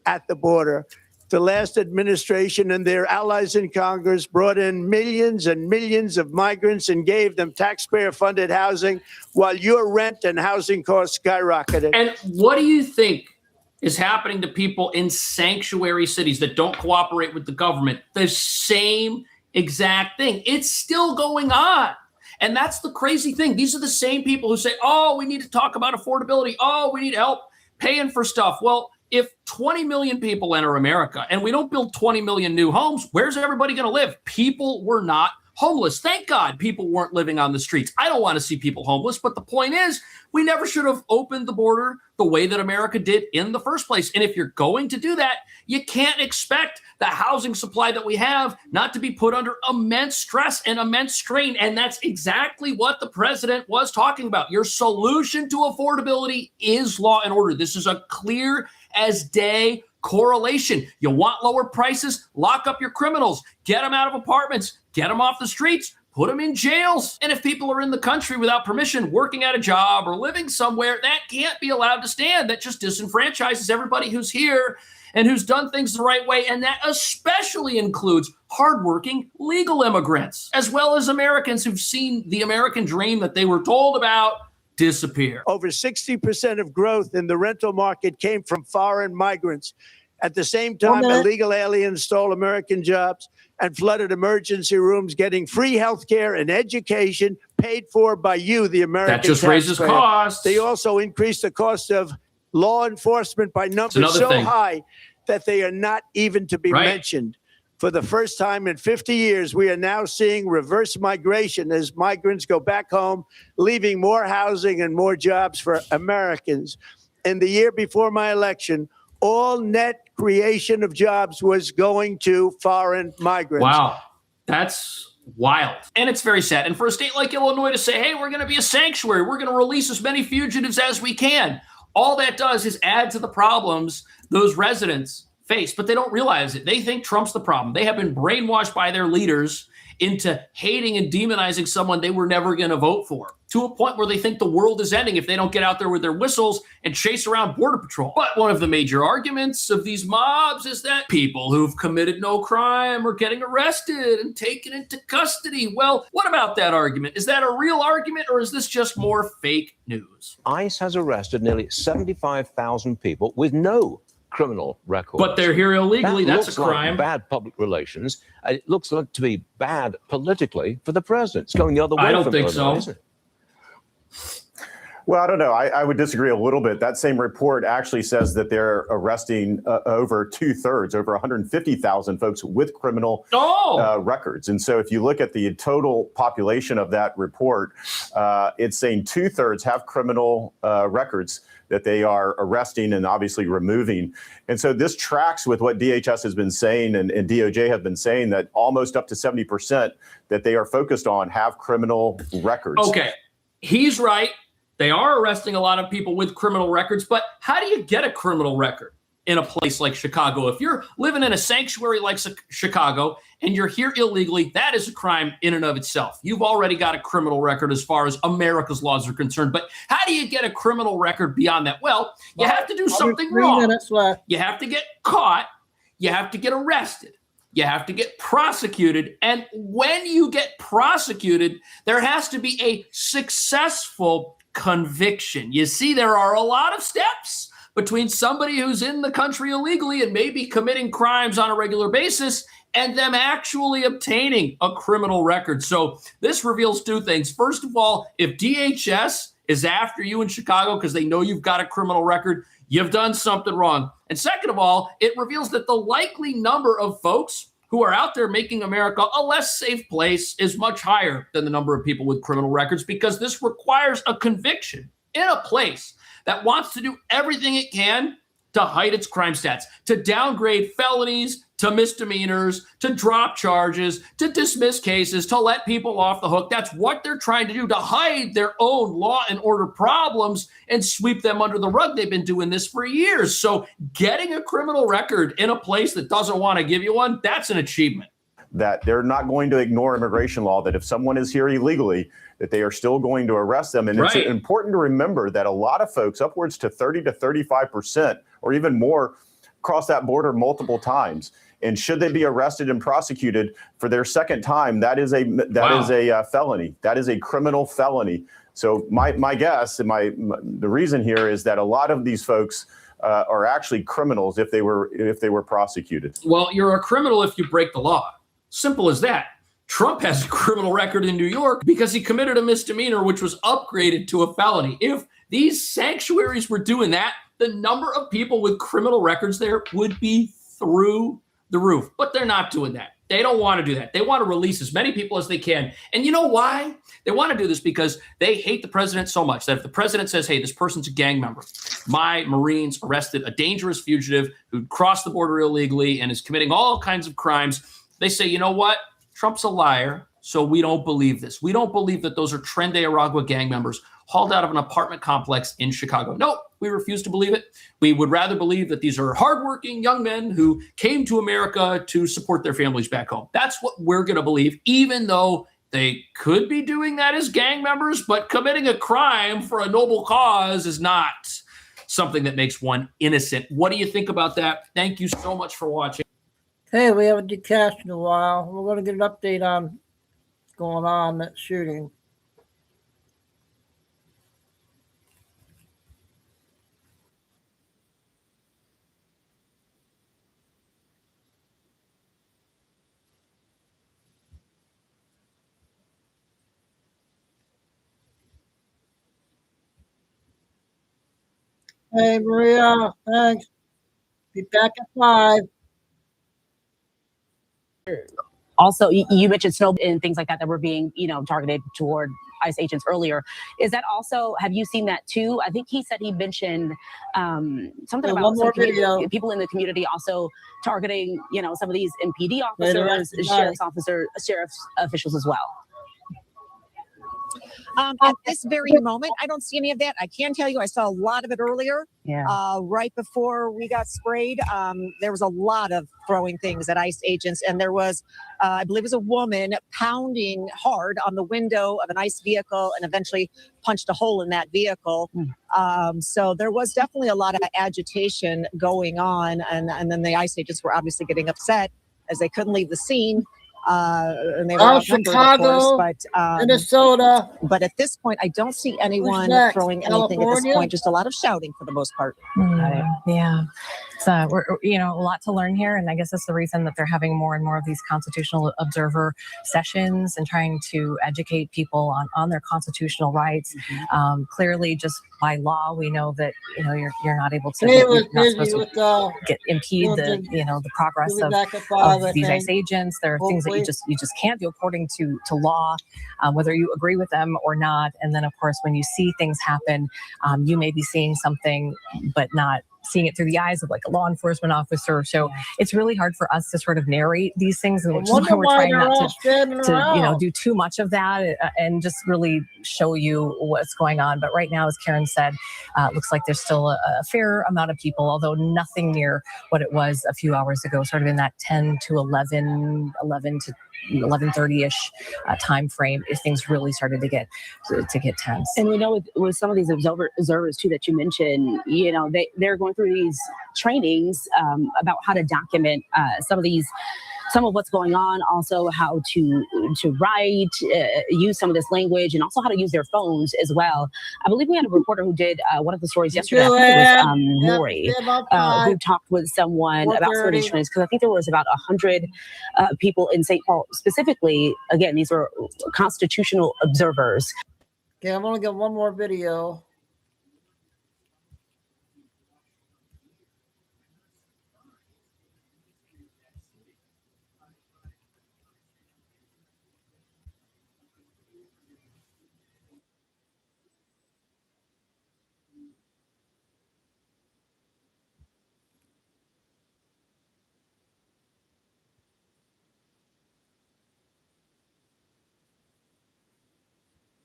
at the border. The last administration and their allies in Congress brought in millions and millions of migrants and gave them taxpayer-funded housing while your rent and housing costs skyrocketed. And what do you think is happening to people in sanctuary cities that don't cooperate with the government? The same exact thing. It's still going on. And that's the crazy thing. These are the same people who say, oh, we need to talk about affordability. Oh, we need help paying for stuff. Well, if 20 million people enter America and we don't build 20 million new homes, where's everybody going to live? People were not homeless. Thank God people weren't living on the streets. I don't want to see people homeless, but the point is we never should have opened the border the way that America did in the first place. And if you're going to do that, you can't expect the housing supply that we have not to be put under immense stress and immense strain. And that's exactly what the president was talking about. Your solution to affordability is law and order. This is a clear as day correlation. You want lower prices? Lock up your criminals. Get them out of apartments. Get them off the streets. Put them in jails. And if people are in the country without permission, working at a job or living somewhere, that can't be allowed to stand. That just disenfranchises everybody who's here and who's done things the right way. And that especially includes hardworking legal immigrants, as well as Americans who've seen the American dream that they were told about disappear. Over 60% of growth in the rental market came from foreign migrants. At the same time, illegal aliens stole American jobs and flooded emergency rooms, getting free health care and education paid for by you, the American That just raises taxpayer. costs. They also increased the cost of law enforcement by numbers so high that they are not even to be mentioned. For the first time in 50 years, we are now seeing reverse migration as migrants go back home, leaving more housing and more jobs for Americans. In the year before my election, all net creation of jobs was going to foreign migrants. Wow, that's wild. And it's very sad. And for a state like Illinois to say, hey, we're going to be a sanctuary, we're going to release as many fugitives as we can, all that does is add to the problems those residents face, but they don't realize it. They think Trump's the problem. They have been brainwashed by their leaders into hating and demonizing someone they were never going to vote for, to a point where they think the world is ending if they don't get out there with their whistles and chase around Border Patrol. But one of the major arguments of these mobs is that people who've committed no crime are getting arrested and taken into custody. Well, what about that argument? Is that a real argument, or is this just more fake news? ICE has arrested nearly 75,000 people with no criminal record. But they're here illegally. That That's looks a crime. Like bad public relations. It looks like to be bad politically for the president. It's going the other way. I don't from think Illinois, so. isn't it? Well, I don't know. I would disagree a little bit. That same report actually says that they're arresting over 2/3, over 150,000 folks with criminal records. And so if you look at the total population of that report, it's saying 2/3 have criminal records that they are arresting and obviously removing. And so this tracks with what DHS has been saying and DOJ have been saying, that almost up to 70% that they are focused on have criminal records. Okay, he's right. They are arresting a lot of people with criminal records, but how do you get a criminal record in a place like Chicago. If you're living in a sanctuary like Chicago and you're here illegally, that is a crime in and of itself. You've already got a criminal record as far as America's laws are concerned. But how do you get a criminal record beyond that? Well, you have to do something wrong. You have to get caught. You have to get arrested. You have to get prosecuted. And when you get prosecuted, there has to be a successful conviction. You see, there are a lot of steps between somebody who's in the country illegally and maybe committing crimes on a regular basis and them actually obtaining a criminal record. So this reveals two things. First of all, if DHS is after you in Chicago because they know you've got a criminal record, you've done something wrong. And second of all, it reveals that the likely number of folks who are out there making America a less safe place is much higher than the number of people with criminal records, because this requires a conviction in a place that wants to do everything it can to hide its crime stats, to downgrade felonies to misdemeanors, to drop charges, to dismiss cases, to let people off the hook. That's what they're trying to do, to hide their own law and order problems and sweep them under the rug. They've been doing this for years. So getting a criminal record in a place that doesn't want to give you one, that's an achievement. That they're not going to ignore immigration law, that if someone is here illegally, that they are still going to arrest them. And It's important to remember that a lot of folks, upwards to 30 to 35% or even more, cross that border multiple times. And should they be arrested and prosecuted for their second time, that is a felony. That is a criminal felony. So my guess and the reason here is that a lot of these folks are actually criminals if they were prosecuted. Well, you're a criminal if you break the law. Simple as that. Trump has a criminal record in New York because he committed a misdemeanor, which was upgraded to a felony. If these sanctuaries were doing that, the number of people with criminal records there would be through the roof. But they're not doing that. They don't want to do that. They want to release as many people as they can. And you know why? They want to do this because they hate the president so much that if the president says, hey, this person's a gang member, my Marines arrested a dangerous fugitive who crossed the border illegally and is committing all kinds of crimes, they say, you know what? Trump's a liar, so we don't believe this. We don't believe that those are Tren de Aragua gang members hauled out of an apartment complex in Chicago. Nope, we refuse to believe it. We would rather believe that these are hardworking young men who came to America to support their families back home. That's what we're going to believe, even though they could be doing that as gang members, but committing a crime for a noble cause is not something that makes one innocent. What do you think about that? Thank you so much for watching. Hey, we haven't decast in a while. We're going to get an update on what's going on, that shooting. Hey, Maria, thanks. Be back at 5. Also, you mentioned snow and things like that were being, targeted toward ICE agents earlier. Is that also, have you seen that too? I think he said he mentioned something about some people in the community also targeting, some of these MPD officers, sheriff's officials as well. At this very moment, I don't see any of that. I can tell you, I saw a lot of it earlier. Yeah. Right before we got sprayed, there was a lot of throwing things at ICE agents, and there was, I believe, it was a woman pounding hard on the window of an ICE vehicle, and eventually punched a hole in that vehicle. So there was definitely a lot of agitation going on, and then the ICE agents were obviously getting upset as they couldn't leave the scene. And they were outnumbered, Chicago, of course, but Minnesota. But at this point, I don't see anyone throwing anything at this point. Just a lot of shouting for the most part. Yeah, so we're a lot to learn here, and I guess that's the reason that they're having more and more of these constitutional observer sessions and trying to educate people on their constitutional rights. Clearly, just by law, we know that you're not able to. You're not supposed to impede the progress of these ICE agents. There are things that you just can't do according to law, whether you agree with them or not. And then, of course, when you see things happen, you may be seeing something, but not seeing it through the eyes of like a law enforcement officer. So it's really hard for us to sort of narrate these things, and which is why we're trying not to do too much of that and just really show you what's going on. But right now, as Karen said, it looks like there's still a fair amount of people, although nothing near what it was a few hours ago, sort of in that 10 to 11 to 11:30-ish time frame, if things really started to get tense. And we know with some of these observers too that you mentioned, they're going through these trainings about how to document some of what's going on, also how to write, use some of this language, and also how to use their phones as well. I believe we had a reporter who did one of the stories yesterday. I think it was Lori, who talked with someone about some of these trainings, because I think there was about 100 people in St. Paul specifically. Again, these were constitutional observers. Okay, I'm going to get one more video.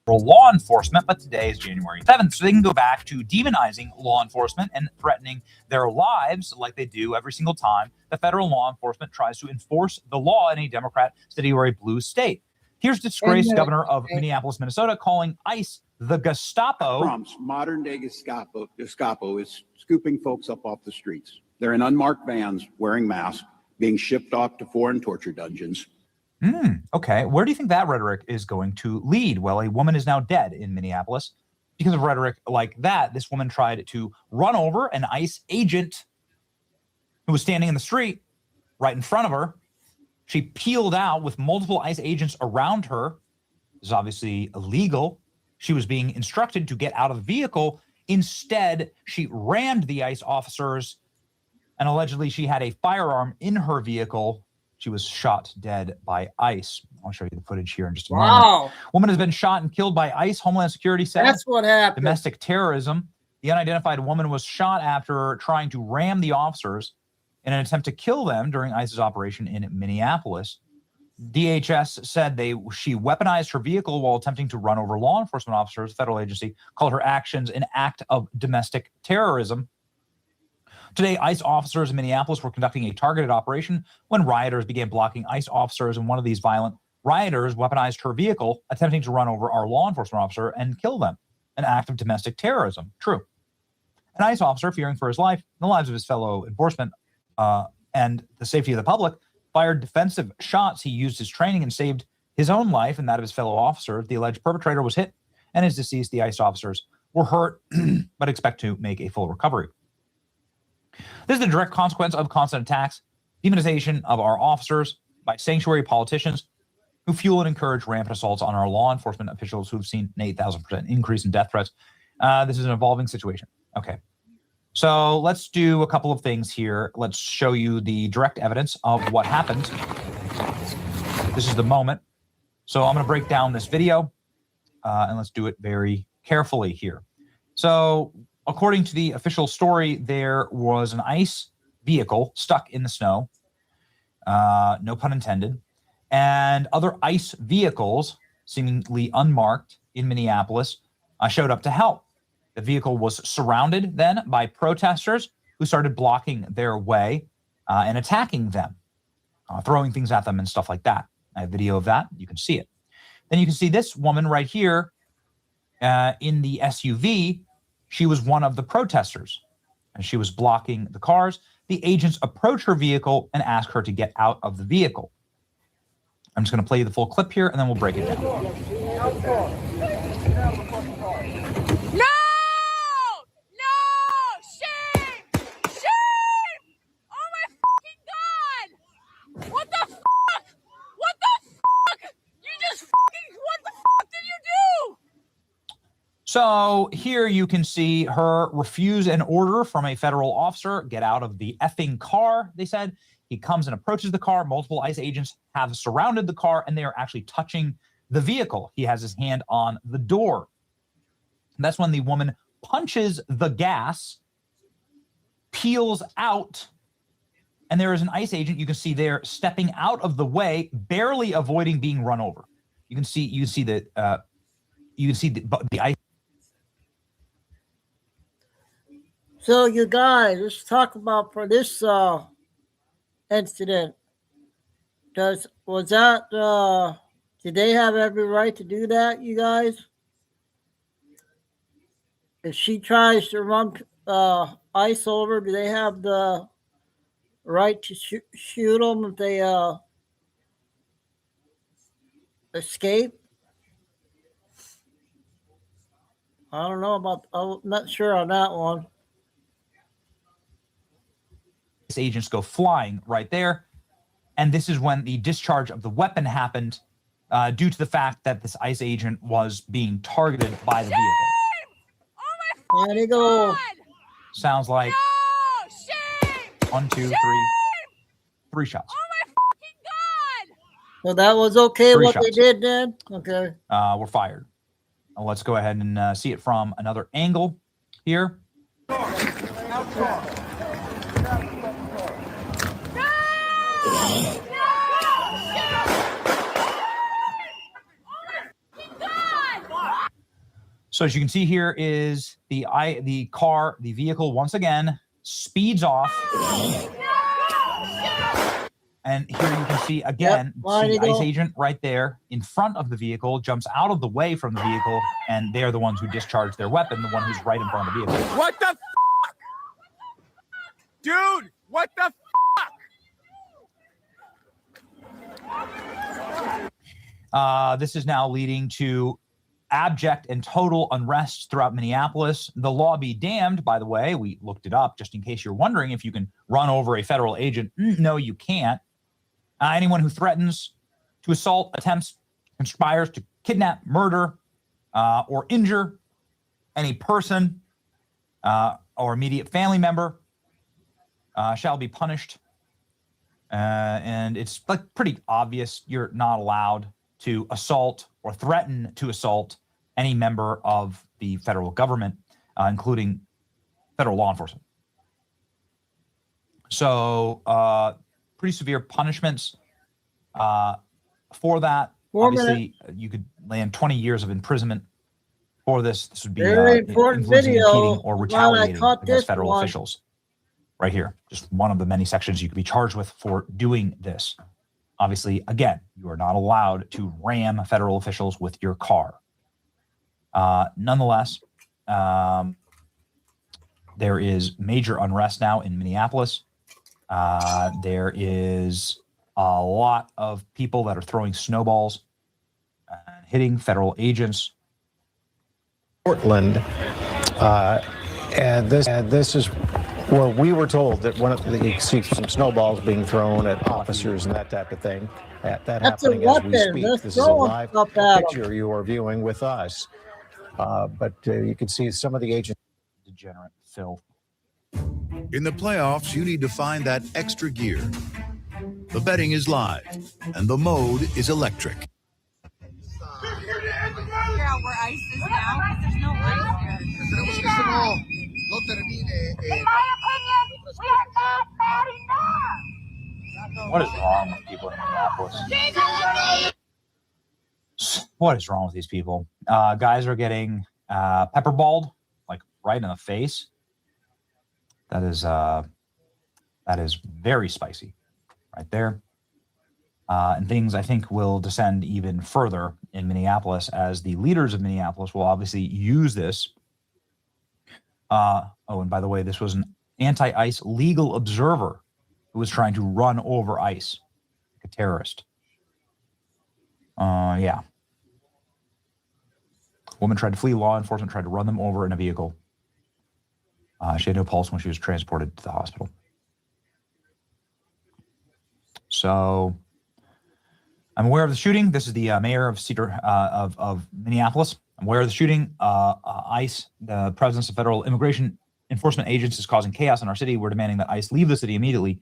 Law enforcement, but today is January 7th, so they can go back to demonizing law enforcement and threatening their lives like they do every single time the federal law enforcement tries to enforce the law in a Democrat city or a blue state. Here's disgraced governor of Minneapolis, Minnesota, calling ICE the Gestapo. Trump's modern-day Gestapo is scooping folks up off the streets. They're in unmarked vans, wearing masks, being shipped off to foreign torture dungeons. Okay. Where do you think that rhetoric is going to lead? Well, a woman is now dead in Minneapolis because of rhetoric like that. This woman tried to run over an ICE agent who was standing in the street right in front of her. She peeled out with multiple ICE agents around her. This is obviously illegal. She was being instructed to get out of the vehicle. Instead, she rammed the ICE officers, and allegedly she had a firearm in her vehicle. She was shot dead by ICE. I'll show you the footage here in just a moment. Woman has been shot and killed by ICE. Homeland Security said that's what happened. Domestic terrorism. The unidentified woman was shot after trying to ram the officers in an attempt to kill them during ICE's operation in Minneapolis. DHS said she weaponized her vehicle while attempting to run over law enforcement officers. The federal agency called her actions an act of domestic terrorism. Today, ICE officers in Minneapolis were conducting a targeted operation when rioters began blocking ICE officers, and one of these violent rioters weaponized her vehicle, attempting to run over our law enforcement officer and kill them. An act of domestic terrorism. True. An ICE officer, fearing for his life, the lives of his fellow enforcement, and the safety of the public, fired defensive shots. He used his training and saved his own life and that of his fellow officers. The alleged perpetrator was hit and is deceased. The ICE officers were hurt, but expect to make a full recovery. This is the direct consequence of constant attacks, demonization of our officers by sanctuary politicians who fuel and encourage rampant assaults on our law enforcement officials who've seen an 8,000% increase in death threats. This is an evolving situation. Okay. So let's do a couple of things here. Let's show you the direct evidence of what happened. This is the moment. So I'm going to break down this video, and let's do it very carefully here. So according to the official story, there was an ICE vehicle stuck in the snow, no pun intended, and other ICE vehicles, seemingly unmarked in Minneapolis, showed up to help. The vehicle was surrounded then by protesters who started blocking their way and attacking them, throwing things at them and stuff like that. I have video of that. You can see it. Then you can see this woman right here in the SUV. She was one of the protesters, and she was blocking the cars. The agents approach her vehicle and ask her to get out of the vehicle. I'm just going to play you the full clip here, and then we'll break it down. No! No! Shame! Shame! Oh my fucking God! What the fuck? What the fuck? You just fucking, what the fuck did you do? So here you can see her refuse an order from a federal officer. Get out of the effing car, they said. He comes and approaches the car. Multiple ICE agents have surrounded the car, and they are actually touching the vehicle. He has his hand on the door. That's when the woman punches the gas, peels out, and there is an ICE agent you can see there stepping out of the way, barely avoiding being run over. You can see the ICE. So you guys, let's talk about for this incident. Did they have every right to do that, you guys? If she tries to run ICE over, do they have the right to shoot them if they escape? I don't know I'm not sure on that one. Agents go flying right there. And this is when the discharge of the weapon happened due to the fact that this ICE agent was being targeted by the vehicle. There they go. Sounds like 1, 2, 3 shots. So that was okay 3 what shots. they did then? Okay. Were fired. Let's go ahead and see it from another angle here. So as you can see here is the vehicle once again speeds off. And here you can see again, see the ICE agent right there in front of the vehicle, jumps out of the way from the vehicle, and they are the ones who discharge their weapon, the one who's right in front of the vehicle. What the fuck? Dude, what the fuck? This is now leading to abject and total unrest throughout Minneapolis. The law be damned, by the way. We looked it up just in case you're wondering if you can run over a federal agent. No, you can't. Anyone who threatens to assault, attempts, conspires to kidnap, murder, or injure any person or immediate family member shall be punished. And it's like pretty obvious you're not allowed to assault or threaten to assault any member of the federal government, including federal law enforcement. So pretty severe punishments for that. Obviously, you could land 20 years of imprisonment for this. This would be very important video impeding or retaliating against this federal one. officials. Right here, just one of the many sections you could be charged with for doing this. Obviously, again, you are not allowed to ram federal officials with your car. Nonetheless, there is major unrest now in Minneapolis. There is a lot of people that are throwing snowballs and hitting federal agents. Portland, and this is where we were told that you see some snowballs being thrown at officers and that type of thing. That happening as we speak. This is a live picture you are viewing with us. But you can see some of the agents. Degenerate filth. In the playoffs, you need to find that extra gear. The betting is live, and the mode is electric. Figure out where ice is now, because there's no ice here. In my opinion, we are not bad enough. What is wrong with people in Minneapolis? What is wrong with these people? Guys are getting pepperballed, like right in the face. That is very spicy, right there. And things I think will descend even further in Minneapolis as the leaders of Minneapolis will obviously use this. And by the way, this was an anti-ICE legal observer who was trying to run over ICE, like a terrorist. Yeah. Woman tried to flee. Law enforcement tried to run them over in a vehicle. She had no pulse when she was transported to the hospital. So I'm aware of the shooting. This is the mayor of of Minneapolis. I'm aware of the shooting. ICE, the presence of federal immigration enforcement agents, is causing chaos in our city. We're demanding that ICE leave the city immediately.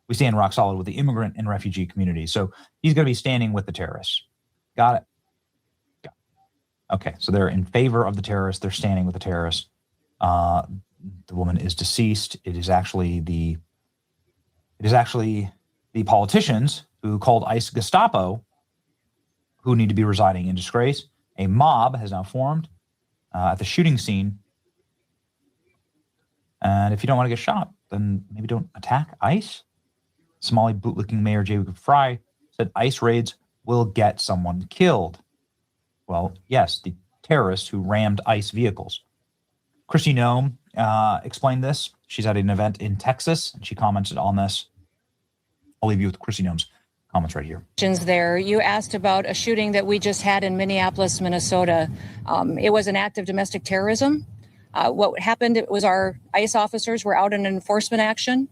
We stand rock solid with the immigrant and refugee community. So he's going to be standing with the terrorists. Got it? Okay, so they're in favor of the terrorists. They're standing with the terrorists. the woman is deceased. It is actually the politicians who called ICE Gestapo who need to be residing in disgrace. A mob has now formed at the shooting scene. And if you don't want to get shot, then maybe don't attack ICE. Somali bootlicking Mayor Jacob Fry said ICE raids will get someone killed. Well, yes, the terrorists who rammed ICE vehicles. Kristi Noem explained this. She's at an event in Texas, and she commented on this. I'll leave you with Kristi Noem's comments right here. There, you asked about a shooting that we just had in Minneapolis, Minnesota. It was an act of domestic terrorism. What happened, it was our ICE officers were out in an enforcement action.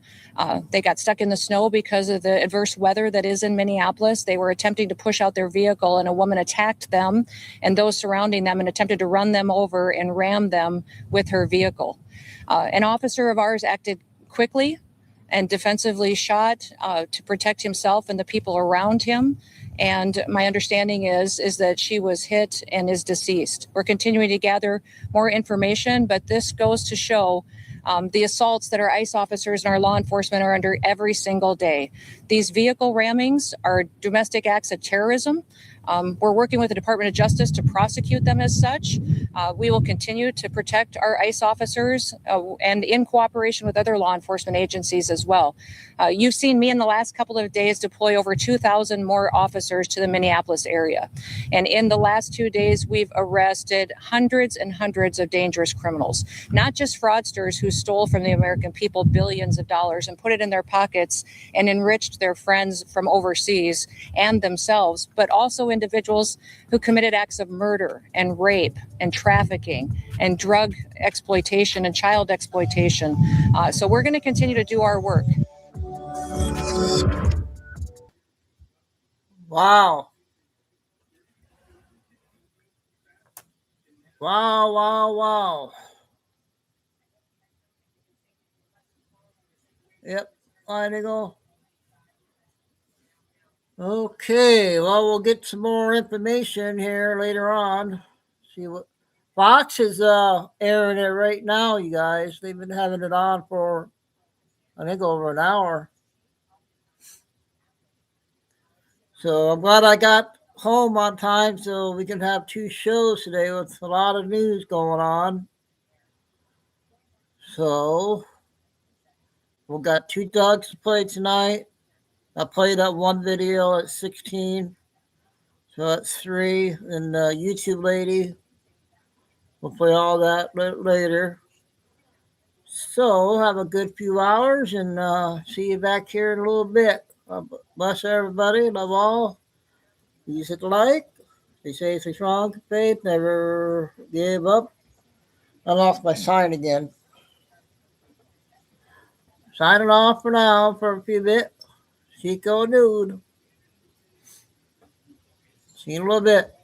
They got stuck in the snow because of the adverse weather that is in Minneapolis. They were attempting to push out their vehicle, and a woman attacked them and those surrounding them and attempted to run them over and ram them with her vehicle. An officer of ours acted quickly and defensively shot to protect himself and the people around him. And my understanding is that she was hit and is deceased. We're continuing to gather more information, but this goes to show the assaults that our ICE officers and our law enforcement are under every single day. These vehicle rammings are domestic acts of terrorism. We're working with the Department of Justice to prosecute them as such. We will continue to protect our ICE officers and in cooperation with other law enforcement agencies as well. You've seen me in the last couple of days deploy over 2,000 more officers to the Minneapolis area. And in the last 2 days, we've arrested hundreds and hundreds of dangerous criminals, not just fraudsters who stole from the American people billions of dollars and put it in their pockets and enriched their friends from overseas and themselves, but also individuals who committed acts of murder and rape and trafficking and drug exploitation and child exploitation. So we're going to continue to do our work. Wow. Wow, wow, wow. Yep, fine to go. Okay, well, we'll get some more information here later on. See what Fox is airing it right now, you guys. They've been having it on for, I think, over an hour. So I'm glad I got home on time so we can have 2 shows today with a lot of news going on. So we've got 2 dogs to play tonight. I played that one video at 16. So that's 3. And the YouTube lady, we'll play all that later. So have a good few hours and see you back here in a little bit. Bless everybody. Love all. Please hit the like. Stay safe, stay strong, faith. Never give up. I lost my sign again. Signing off for now for a few bit. Chico Nude. See you in a little bit.